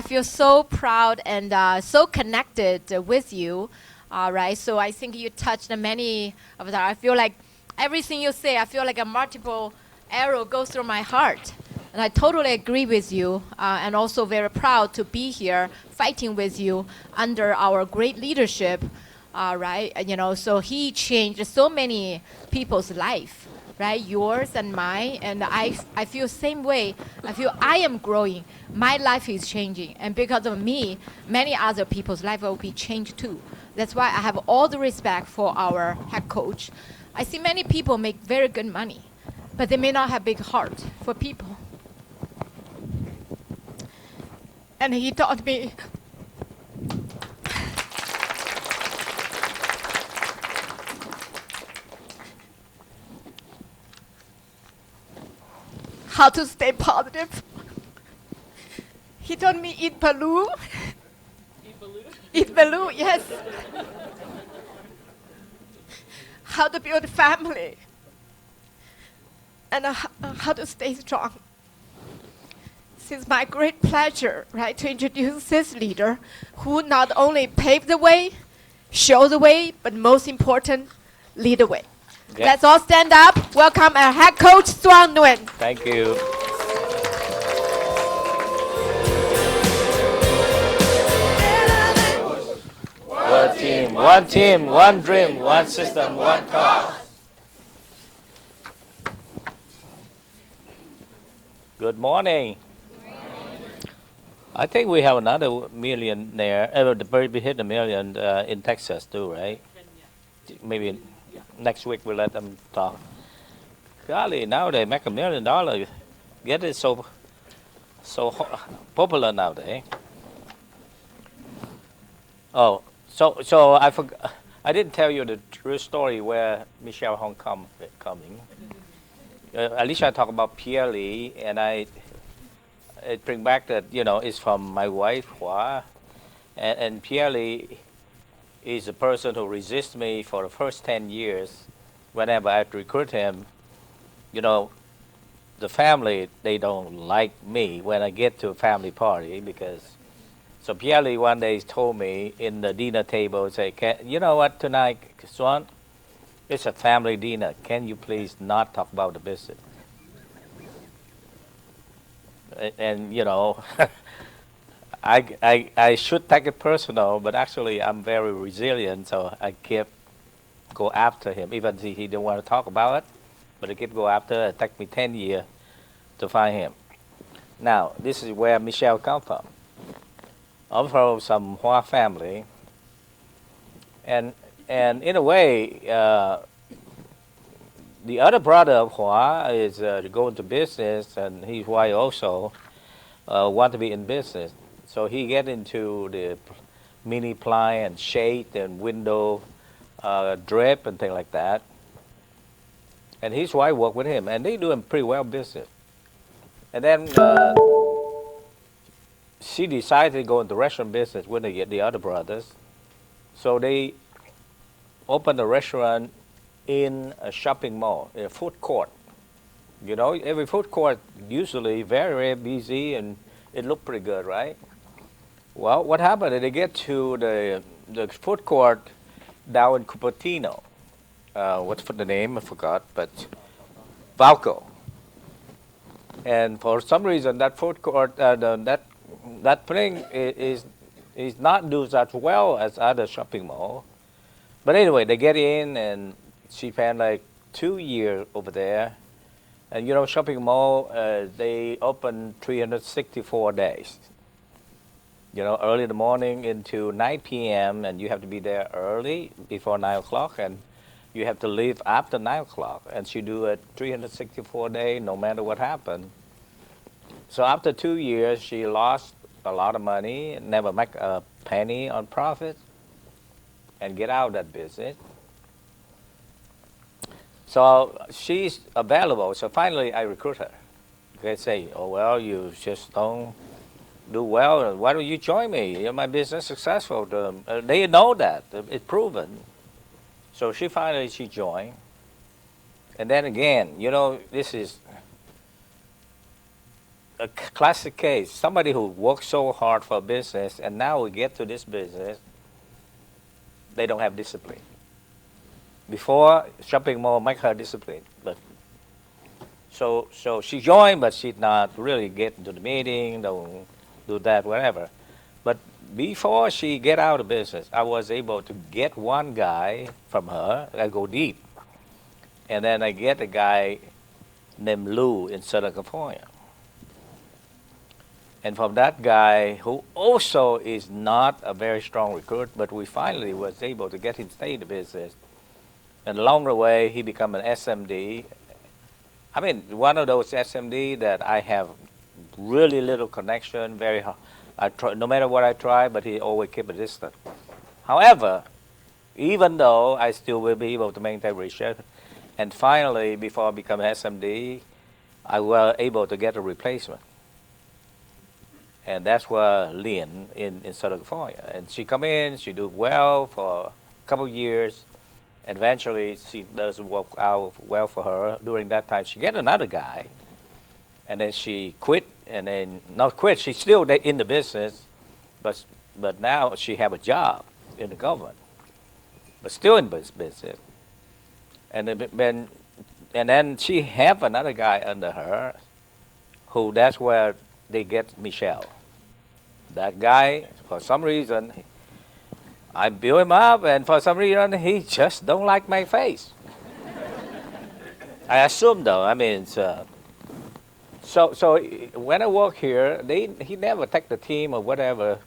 feel so proud and so connected with you. All right, so I think you touched many of that. I feel like everything you say, I feel like a multiple arrow goes through my heart. And I totally agree with you, and also very proud to be here fighting with you under our great leadership, right? So he changed so many people's life. right? Yours and mine, and I feel same way. I feel I am growing. My life is changing, and because of me, many other people's life will be changed too. That's why I have all the respect for our head coach. I see many people make very good money, but they may not have big heart for people. And he taught me how to stay positive. He taught me eat balloon. Eat balloon, yes. How to build a family. And how to stay strong. It's my great pleasure, right, to introduce this leader who not only paved the way, show the way, but most important, lead the way. Yeah. Let's all stand up. Welcome our head coach, Xuan Nguyen. Thank you. One team, one dream, one system, one cause. Good morning. I think we have another millionaire. We hit a million in Texas too, right? Maybe next week we'll let them talk. Golly, now they make $1 million. Get it so popular nowadays. Oh, so I forgot. I didn't tell you the true story where Michelle Hong coming. Alicia talked about Pierre Lee, and it bring back that, it's from my wife, Hua. And Pierre Lee is a person who resists me for the first 10 years. Whenever I recruit him, the family, they don't like me when I get to a family party so Pierre Lee one day told me in the dinner table, say, you know what, tonight, Xuan, it's a family dinner. Can you please not talk about the business? And I should take it personal, but actually I'm very resilient, so I kept go after him, even if he didn't want to talk about it, but I kept go after. It took me 10 years to find him. Now, this is where Michelle comes from. I'm from some Hua family, and in a way, the other brother of Hua is going to business, and his wife also want to be in business. So he get into the mini ply and shade and window drip and things like that. And his wife work with him, and they doing pretty well business. And then she decided to go into restaurant business with the other brothers. So they opened a restaurant in a shopping mall, in a food court. Every food court usually very, very busy, and it looked pretty good, right? Well, what happened? They get to the food court down in Cupertino. What's the name? I forgot, but Valco. And for some reason, that food court, that thing is not do that well as other shopping mall. But anyway, they get in, and she spent like 2 years over there. And shopping mall, they open 364 days. Early in the morning into 9 p.m. and you have to be there early before 9 o'clock, and you have to leave after 9 o'clock. And she do it 364 days, no matter what happened. So after 2 years, she lost a lot of money, never make a penny on profit, and get out of that business. So she's available. So finally, I recruit her. They say, oh, well, you just don't do well. Why don't you join me? My business is successful. They know that. It's proven. So she joined. And then again, this is a classic case. Somebody who worked so hard for a business, and now we get to this business, they don't have discipline. Before, shopping mall make her disciplined, but so she joined, but she not really get into the meeting, don't do that, whatever. But before she get out of business, I was able to get one guy from her. I go deep. And then I get a guy named Lou in Southern California. And from that guy, who also is not a very strong recruit, but we finally was able to get him to stay in the business. And along the way, he became an SMD. I mean, one of those SMD that I have really little connection, no matter what I try, but he always keep a distance. However, even though I still will be able to maintain relationship, and finally, before I become an SMD, I was able to get a replacement. And that's where Lynn in Southern California. And she come in, she do well for a couple of years. Eventually, she doesn't work out well for her. During that time, she get another guy. And then she quit, and then, not quit, she's still in the business, but now she have a job in the government, but still in business. And then she have another guy under her, who that's where they get Michelle. That guy, for some reason, I build him up, and for some reason, he just don't like my face. I assume, though, I mean, so when I work here, he never take the team or whatever.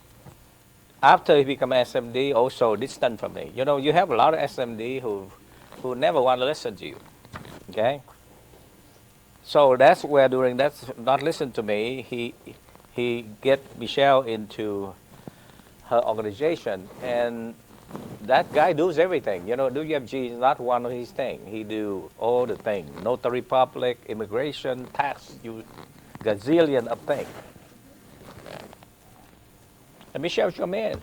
After he become SMD, also distant from me. You know, you have a lot of SMD who never want to listen to you, okay? So that's where during that not listen to me, he get Michelle into her organization, and that guy does everything. You know, WFG is not one of his things. He do all the things. Notary public, immigration, tax, gazillion of things. And Michelle come in.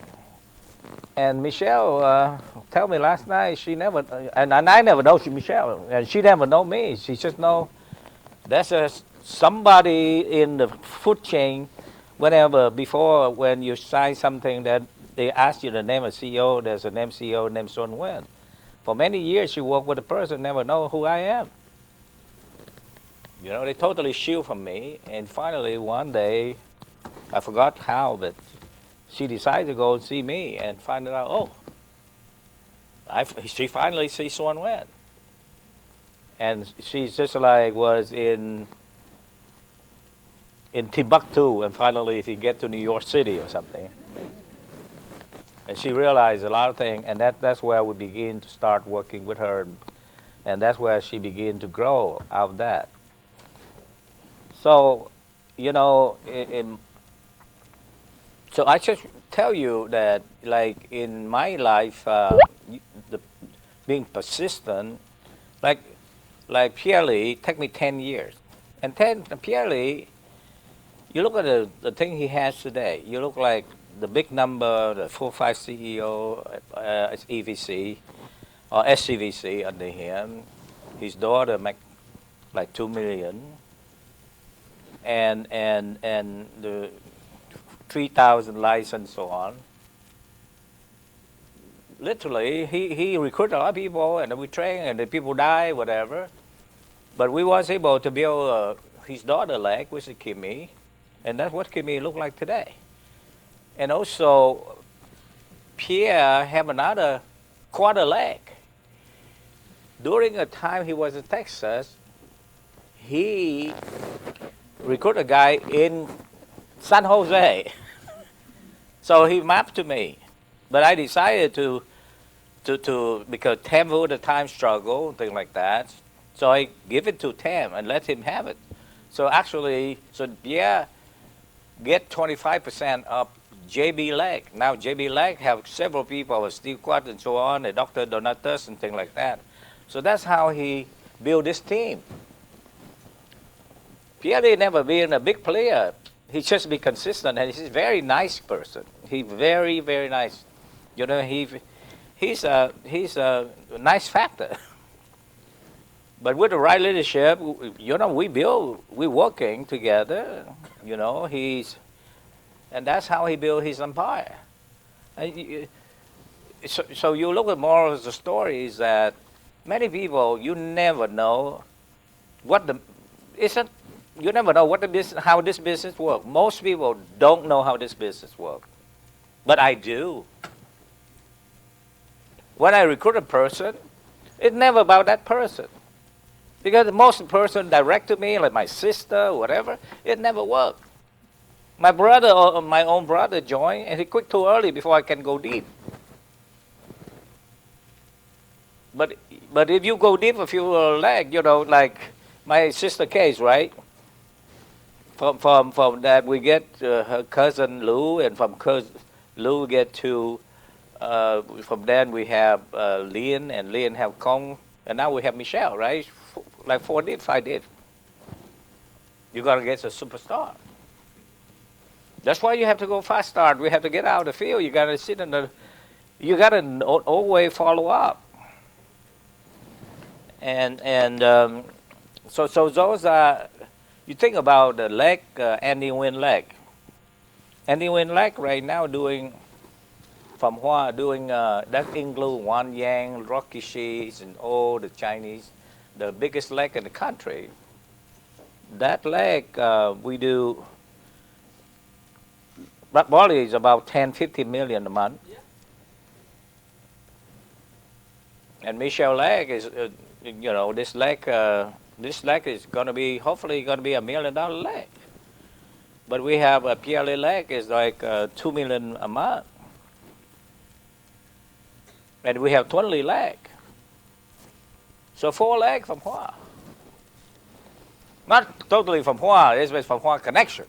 And Michelle tell me last night she never, and I never know Michelle, and she never know me. She just know there's somebody in the food chain. Whenever before when you sign something that they ask you the name of CEO, there's a name CEO named Sun Nguyen. For many years she worked with a person, never know who I am. You know, they totally shield from me. And finally one day, I forgot how, but she decided to go and see me and find out, oh, she finally sees Sun Nguyen. And she's just like was in Timbuktu, and finally he get to New York City or something. And she realized a lot of things, and that's where we begin to start working with her, and that's where she began to grow out of that. So, you know, so I just tell you that, like in my life, being persistent, like Pierre Lee, take me 10 years. And Pierre Lee, you look at the thing he has today. You look like the big number, the 4-5 CEO, EVC, or SCVC under him. His daughter make like $2 million, and the 3,000 license, so on. Literally, he recruited a lot of people, and we train, and the people die, whatever. But we was able to build his daughter leg, which is Kimmy. And that's what Kimmy look like today. And also, Pierre have another quarter leg. During the time he was in Texas, he recruited a guy in San Jose. So he mapped to me. But I decided to because Tam would at the time struggle, things like that. So I give it to Tam and let him have it. So actually, Pierre get 25% of JB Leg. Now JB Leg have several people, Steve Quad and so on, and Dr. Donatus and things like that. So that's how he built this team. Pierre never been a big player. He just be consistent, and he's a very nice person. He's very, very nice. You know, he's a nice factor. But with the right leadership, you know, we're working together, you know, and that's how he built his empire. So you look at more of the story is that many people, you never know you never know how this business works. Most people don't know how this business works, but I do. When I recruit a person, it's never about that person. Because most person direct to me, like my sister, whatever, it never worked. My brother, or my own brother, joined, and he quit too early before I can go deep. But if you go deep a few leg, like my sister case, right? From that we get her cousin Lou, and from Lou we get to from then we have Lian, and Lian have Kong, and now we have Michelle, right? Like 4 did, 5 did. You gotta get a superstar. That's why you have to go fast start. We have to get out of the field. You gotta sit in the. You gotta always follow up. And so those are. You think about the leg, Andy Win leg. Andy Win leg right now doing from Hoa doing that include Wan Yang, Rocky Shis, and all the Chinese, the biggest leg in the country. That leg we do. Black Bali is about 10-15 million a month. Yeah. And Michelle leg is, this leg is going to be, hopefully going to be $1 million leg. But we have a PLA leg is like $2 million a month. And we have 20 leg. So 4 leg from Hoa. Not totally from Hoa, it's from Hoa Connection.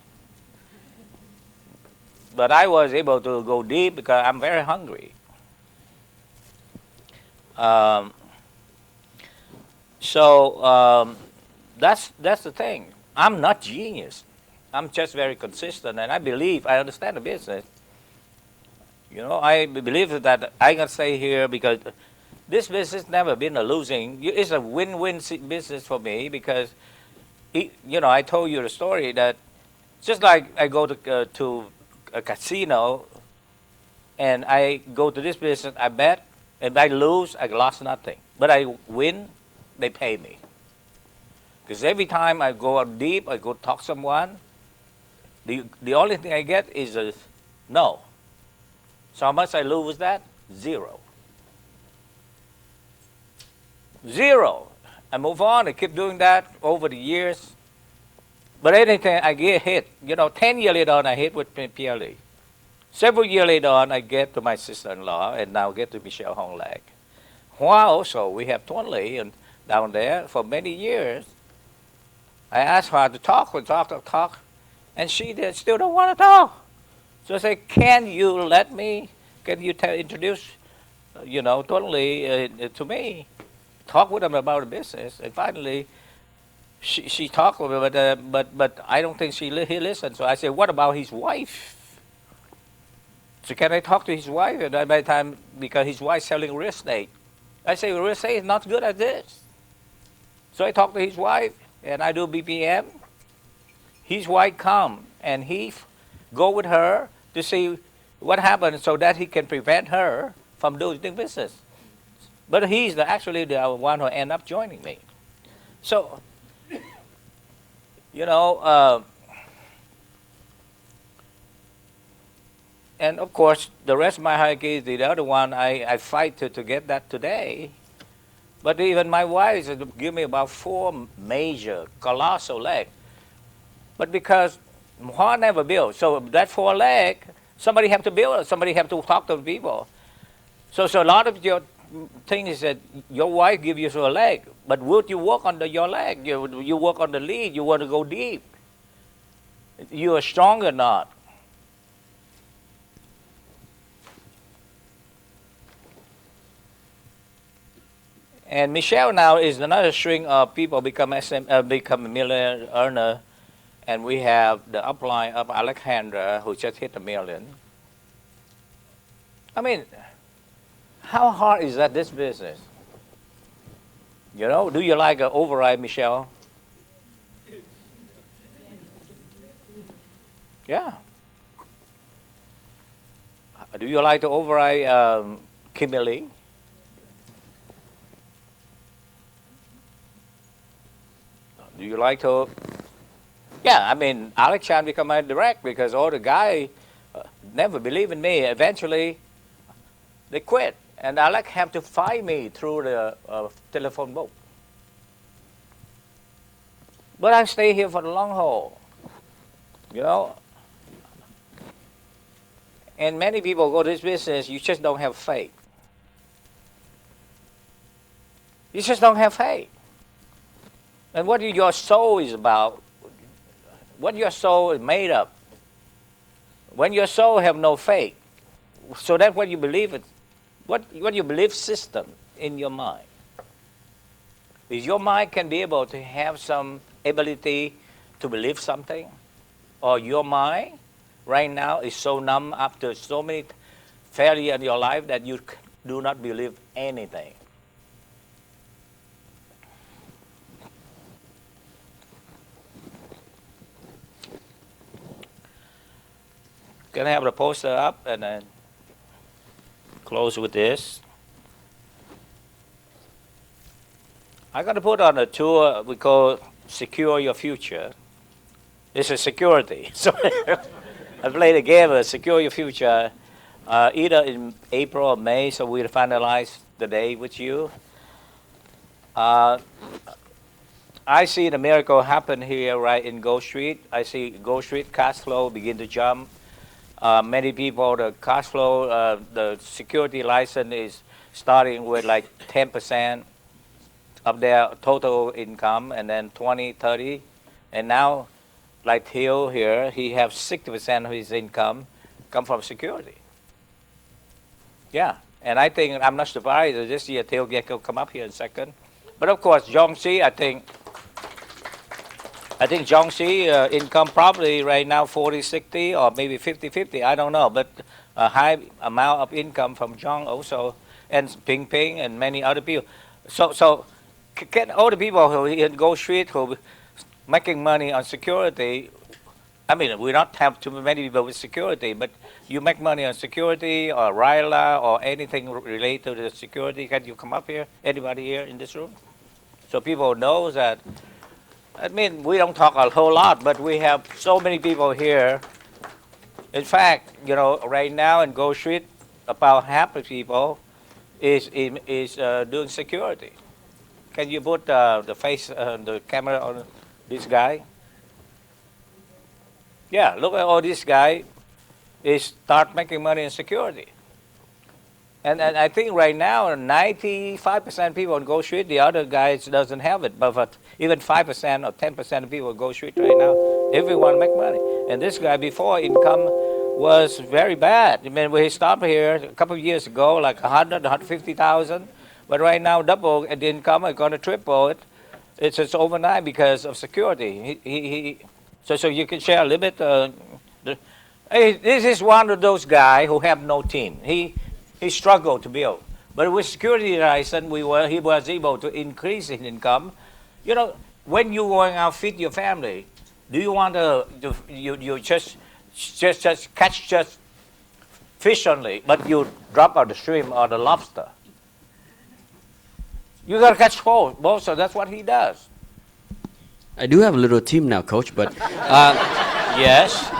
But I was able to go deep because I'm very hungry. That's the thing. I'm not genius. I'm just very consistent, and I understand the business. I believe that I can stay here because this business never been a losing. It's a win-win business for me because, I told you the story that just like I go to a casino and I go to this business, I bet, and I lose, I lost nothing. But I win, they pay me. Because every time I go out deep, I go talk to someone, the only thing I get is a no. So how much I lose with that? 0. 0. I move on, I keep doing that over the years. But anything I get hit, 10 years later on I hit with PLE. Several years later on I get to my sister-in-law and now get to Michelle Hong Leg. Hoa also, we have Tuan Le and down there for many years. I asked her to talk, and she still don't want to talk. So I said, can you introduce, Tuan Le to me, talk with him about the business, and finally, she talked with him, but I don't think he listened. So I said, what about his wife? So can I talk to his wife? And by the time, because his wife's selling real estate. I say, real estate is not good at this. So I talked to his wife, and I do BPM. His wife come, and he go with her to see what happened so that he can prevent her from doing business. But he's actually the one who ended up joining me. So, and of course, the rest of my hierarchy, the other one, I fight to get that today. But even my wife give me about 4 major, colossal legs. But because Hoa never built, so that 4 leg, somebody have to build it, somebody have to talk to the people. So a lot of your thing is that your wife give you a leg, but would you work on your leg? You work on the lead, you want to go deep. You are strong or not. And Michelle now is another string of people become a millionaire earner, and we have the upline of Alexandra who just hit $1 million. I mean, how hard is that this business? Do you like an override, Michelle? Yeah. Do you like to override Kimberly? Do you like to? Yeah, I mean, Alex Chan become my direct because all the guy never believe in me. Eventually, they quit, and Alex have to find me through the telephone book. But I stay here for the long haul, you know. And many people go to this business, you just don't have faith. You just don't have faith. And what your soul is about, what your soul is made of, when your soul have no faith, so that's what you believe, what you belief system in your mind. Is your mind can be able to have some ability to believe something, or your mind right now is so numb after so many failure in your life that you do not believe anything. Can I have the poster up and then close with this? I'm going to put on a tour we call Secure Your Future. This is security. So I played a game of Secure Your Future either in April or May, so we'll finalize the day with you. I see the miracle happen here right in Gold Street. I see Gold Street cash flow begin to jump. Many people, the cash flow, the security license is starting with like 10% of their total income, and then 20, 30. And now, like Theo here, he has 60% of his income come from security. Yeah, and I think, I'm not surprised that this year Theo Gecko come up here in a second. But of course, Jongsi, I think Jongsi income probably right now 40-60 or maybe 50-50, I don't know. But a high amount of income from Jong also, and Ping Ping and many other people. So get all the people who in Gold Street who making money on security. I mean, we don't have too many people with security, but you make money on security or RILA or anything related to the security. Can you come up here? Anybody here in this room? So people know that. I mean, we don't talk a whole lot, but we have so many people here. In fact, you know, right now in Gold Street, about half the people is doing security. Can you put the face, the camera on this guy? Yeah, look at all this guy is start making money in security. And I think right now 95% of people on Gold Street, the other guys doesn't have it. But even 5% or 10% of people on Gold Street right now, everyone make money. And this guy before income was very bad. I mean, when he started here a couple of years ago, like 100, 150,000. But right now, double the income, is going to triple it. It's just overnight because of security. So you can share a little bit. This is one of those guys who have no team. He struggled to build. But with security license, he was able to increase his income. You know, when you going out feed your family, do you want you just catch just fish only, but you drop out the shrimp or the lobster? You gotta catch both, so that's what he does. I do have a little team now, coach, but Yes.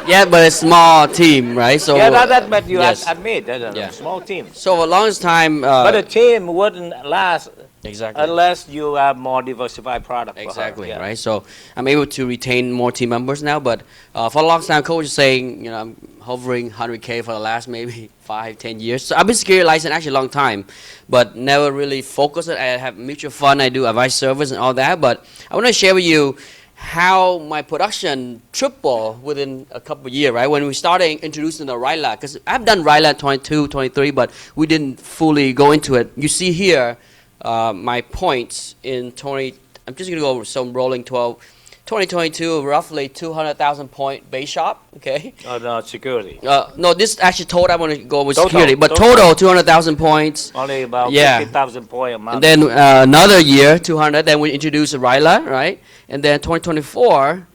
yeah, but a small team, right? So Yeah, but you yes. admit that Yeah. a small team. So for the longest time, But a team wouldn't last exactly. unless you have more diversified product. Exactly, yeah. right? So I'm able to retain more team members now, but for a long time, coach is saying, you know, I'm hovering 100K for the last maybe 5-10 years. So I've been security licensed actually a long time, but never really focused it. I have mutual fund, I do advice service and all that, but I want to share with you how my production tripled within a couple of years, right? When we started introducing the RILA, because I've done RILA 22, 23, but we didn't fully go into it. You see here, my points in 20, I'm just going to go over some rolling 12. 2022, roughly 200,000 point base shop, okay? Oh, no, security. No, this actually total, I want to go with Total, security, but total. total 200,000 points. Only about Yeah. 50,000 point a month. And then another year, 200, then we introduced RILA, right? And then 2024,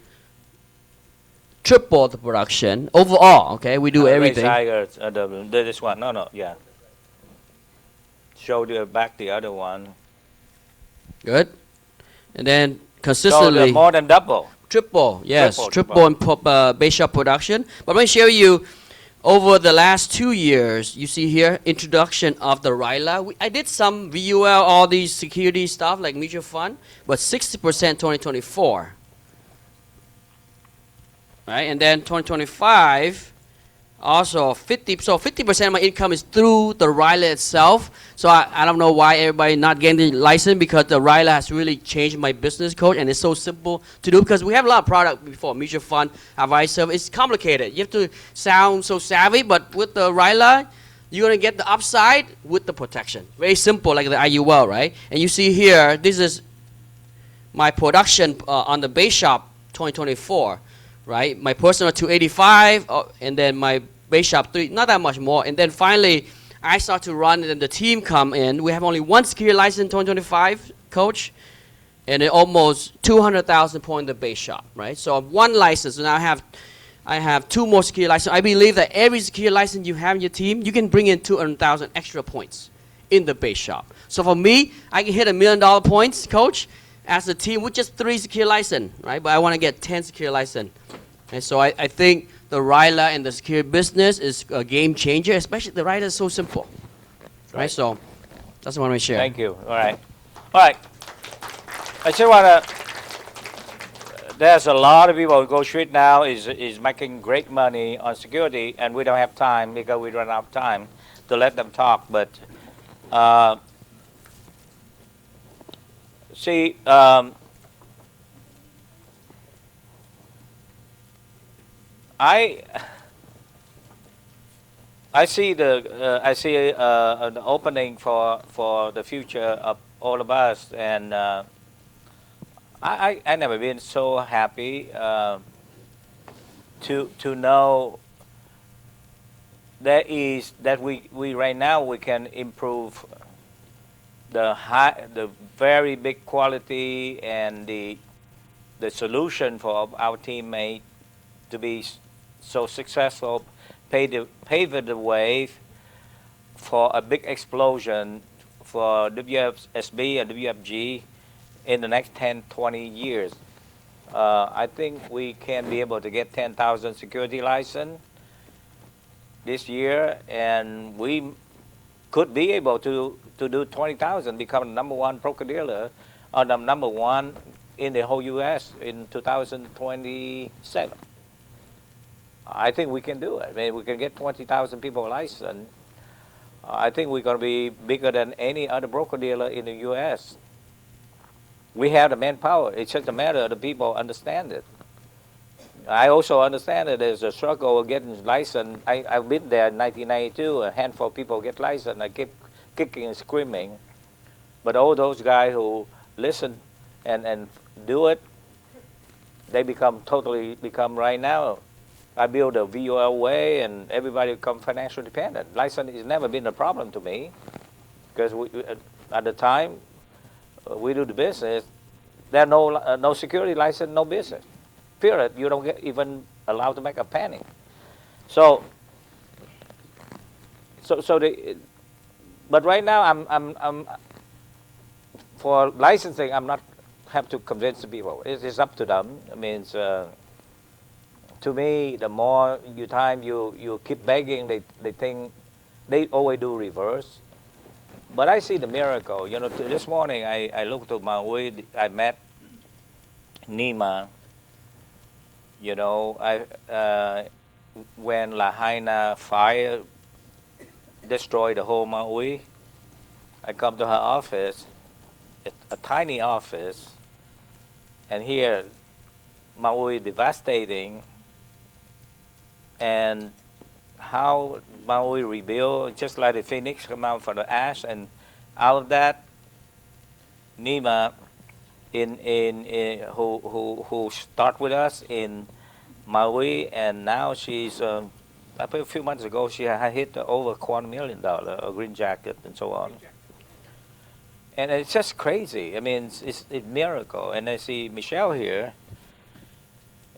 triple the production overall, okay? We do everything. Raise higher, this one, no, yeah. Show back the other one. Good. And then So consistently, more than double. triple, yes, Triple. triple in base shop production. But let me share with you, over the last 2 years, you see here, introduction of the RILA. I did some VUL, all these security stuff like mutual fund, but 60% 2024. Right, and then 2025, also 50% of my income is through the RILA itself. So I don't know why everybody not getting the license, because the RILA has really changed my business, coach, and it's so simple to do, because we have a lot of product before, mutual fund, advisor. It's complicated. You have to sound so savvy, but with the RILA, you're gonna get the upside with the protection. Very simple, like the IUL, right? And you see here, this is my production on the base shop 2024. Right, my personal 285, and then my base shop 3, not that much more. And then finally, I start to run, and then the team come in. We have only one security license in 2025, coach, and then almost 200,000 points in the base shop, right? So one license, and I have 2 more security licenses. I believe that every security license you have in your team, you can bring in 200,000 extra points in the base shop. So for me, I can hit $1 million points, coach, as a team with just 3 security license, right? But I want to get 10 security license. And so I think the RILA and the security business is a game changer, especially the RILA is so simple, right? So that's what I want to share. Thank you. All right. I just want to. There's a lot of people who go straight now is making great money on security, and we don't have time because we run out of time to let them talk. But see. I see an opening for the future of all of us, and I never been so happy to know that we right now we can improve the very big quality and the solution for our teammate to be so successful, pave the way for a big explosion for WFSB and WFG in the next 10, 20 years. I think we can be able to get 10,000 security license this year, and we could be able to do 20,000, become the number 1 broker-dealer, or the number 1 in the whole U.S. in 2027. I think we can do it. I mean, we can get 20,000 people licensed. I think we're going to be bigger than any other broker-dealer in the U.S. We have the manpower. It's just a matter of the people understand it. I also understand that there's a struggle of getting licensed. I've been there in 1992. A handful of people get licensed. I keep kicking and screaming. But all those guys who listen and do it, they become right now. I build a VUL way, and everybody become financially dependent. License has never been a problem to me, because at the time we do the business, there are no security license, no business. Period. You don't get even allowed to make a penny. But right now I'm for licensing. I'm not have to convince the people. It's up to them. I mean. To me, the more you keep begging, they think they always do reverse. But I see the miracle. You know, this morning I looked to Maui. I met Nima. You know, when Lahaina fire destroyed the whole Maui, I come to her office, a tiny office, and here Maui devastating. And how Maui rebuild, just like the phoenix come out from the ash, and out of that, Nima, who start with us in Maui, and now she's a few months ago she had hit over $250,000, a green jacket, and so on. And it's just crazy. I mean, it's a miracle. And I see Michelle here,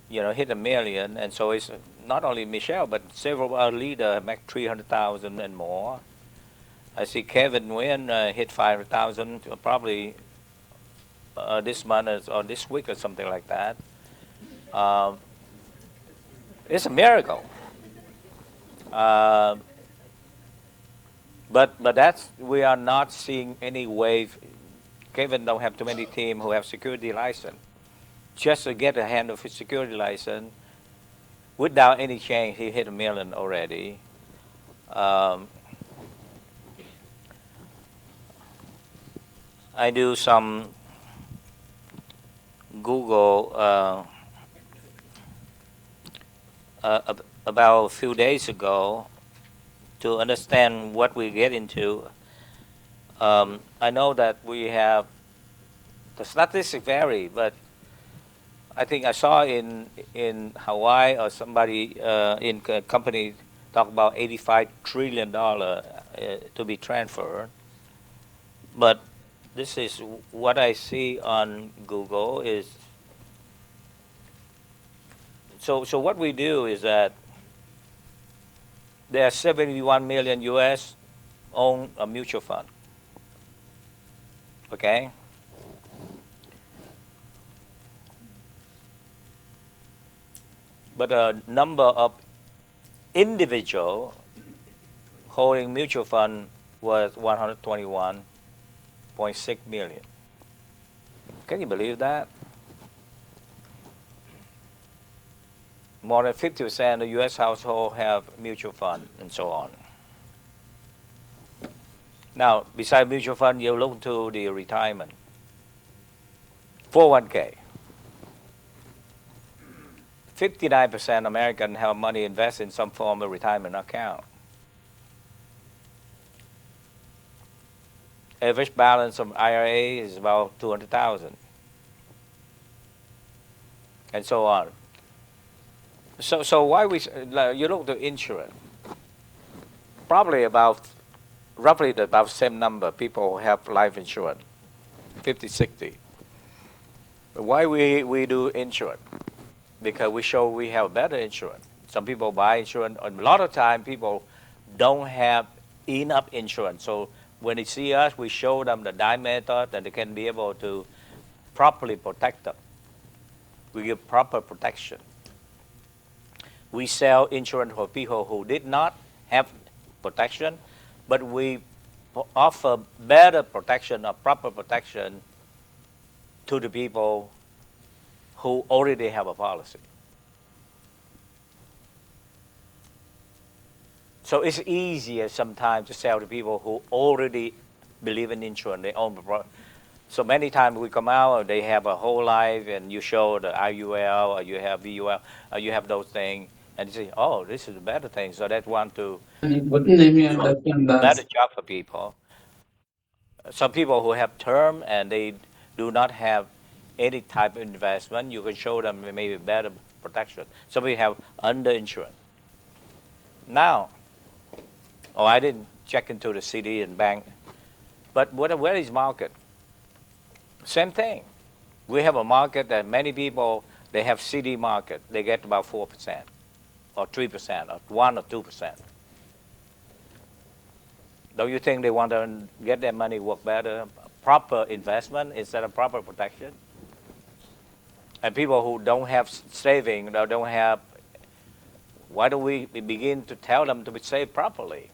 you know, hit $1 million, and so it's not only Michelle, but several other leaders make 300,000 and more. I see Kevin Nguyen hit 500,000, probably this month or this week or something like that. It's a miracle. Uh, but we are not seeing any wave. Kevin don't have too many team who have security license. Just to get a hand of his security license, without any change, he hit $1 million already. I do some Google about a few days ago to understand what we get into. I know that we have, the statistics vary, but I think I saw in Hawaii or somebody in a company talk about $85 trillion to be transferred. But this is what I see on Google is, so what we do is that there are 71 million US own a mutual fund. Okay? But a number of individual holding mutual fund was 121.6 million. Can you believe that? More than 50% of the US household have mutual fund and so on. Now, besides mutual fund, you look to the retirement. 401k. 59% American have money invested in some form of retirement account. Average balance of IRA is about 200,000, and so on. So why you look to insurance? Probably roughly about same number people have life insurance, 50, 60. But why we do insurance? Because we show we have better insurance. Some people buy insurance. A lot of time people don't have enough insurance. So when they see us, we show them the DIE method and they can be able to properly protect them. We give proper protection. We sell insurance for people who did not have protection, but we offer better protection or proper protection to the people who already have a policy. So it's easier sometimes to sell to people who already believe in insurance, they own the product. So many times we come out, they have a whole life, and you show the IUL, or you have VUL, or you have those things, and you say, oh, this is a better thing. So that's one to better job for people. Some people who have term and they do not have any type of investment, you can show them maybe better protection. Some people have underinsurance. Now, I didn't check into the CD and bank, but where is market? Same thing. We have a market that many people, they have CD market. They get about 4% or 3% or 1 or 2%. Don't you think they want to get their money work better? Proper investment instead of proper protection? And people who don't have saving, don't have, why don't we begin to tell them to save properly?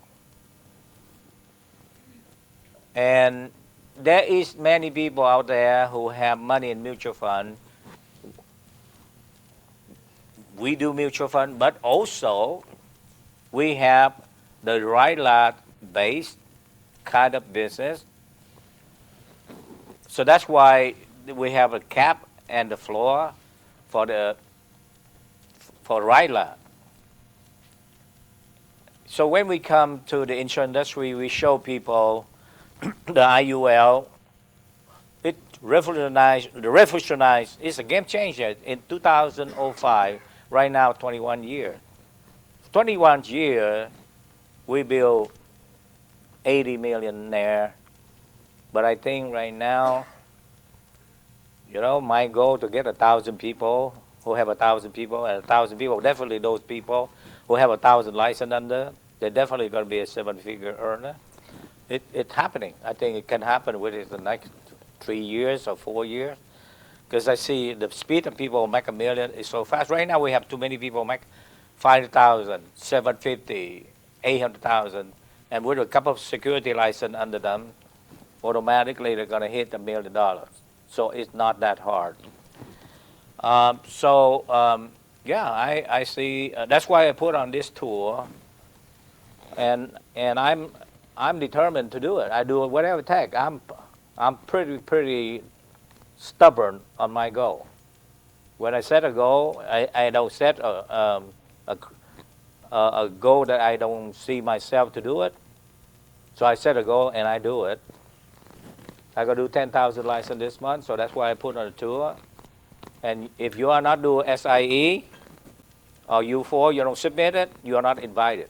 And there is many people out there who have money in mutual fund. We do mutual fund, but also we have the RILA-based kind of business. So that's why we have a cap and the floor for RILA. So when we come to the insurance industry, we show people the IUL. It revolutionized. It's a game changer in 2005. Right now, 21 years. 21 years, we built 80 millionaire. But I think right now, my goal to get 1,000 people who have 1,000 people, and 1,000 people, definitely those people who have 1,000 license under, they're definitely going to be a 7-figure earner. It's happening. I think it can happen within the next 3 years or 4 years. Because I see the speed of people make $1 million is so fast. Right now we have too many people make 500,000, 750, 800,000, and with a couple of security license under them, automatically they're going to hit $1 million. So it's not that hard. Yeah, I see. That's why I put on this tour, and I'm determined to do it. I do whatever it takes. I'm pretty stubborn on my goal. When I set a goal, I don't set a goal that I don't see myself to do it. So I set a goal and I do it. I got to do 10,000 license this month, so that's why I put on a tour. And if you are not doing SIE or U4, you don't submit it, you are not invited.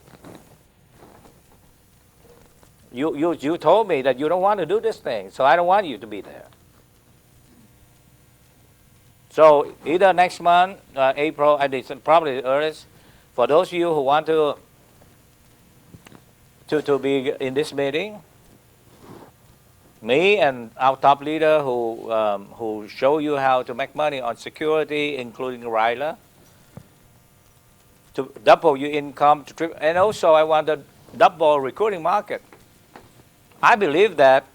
You told me that you don't want to do this thing, so I don't want you to be there. So either next month, April, probably the earliest, for those of you who want to be in this meeting, me and our top leader who show you how to make money on security, including Ryla, to double your income, and also I want to double recruiting market. I believe that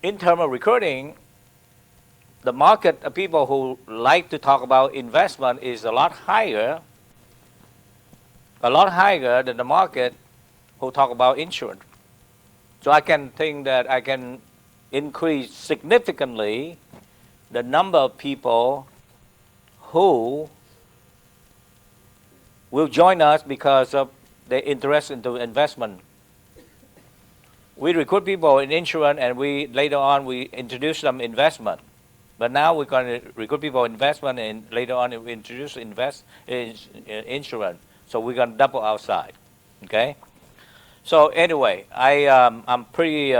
in terms of recruiting, the market of people who like to talk about investment is a lot higher than the market who talk about insurance. So I can think that I can increase significantly the number of people who will join us because of their interest into investment. We recruit people in insurance, and later on we introduce them investment. But now we're going to recruit people in investment, and later on we introduce insurance. So we're going to double our size. Okay. So anyway, I'm pretty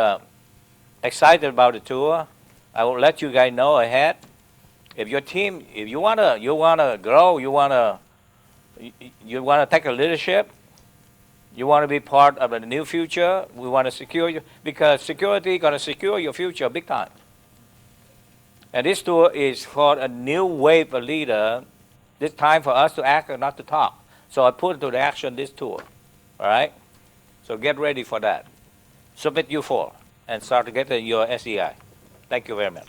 excited about the tour. I will let you guys know ahead. If your team, if you wanna grow, you wanna take a leadership, you want to be part of a new future. We want to secure you, because security gonna secure your future big time. And this tour is for a new wave of leader. It's time for us to act and not to talk. So I put into the action this tour. All right. So get ready for that. Submit U4 and start to get your SEI. Thank you very much.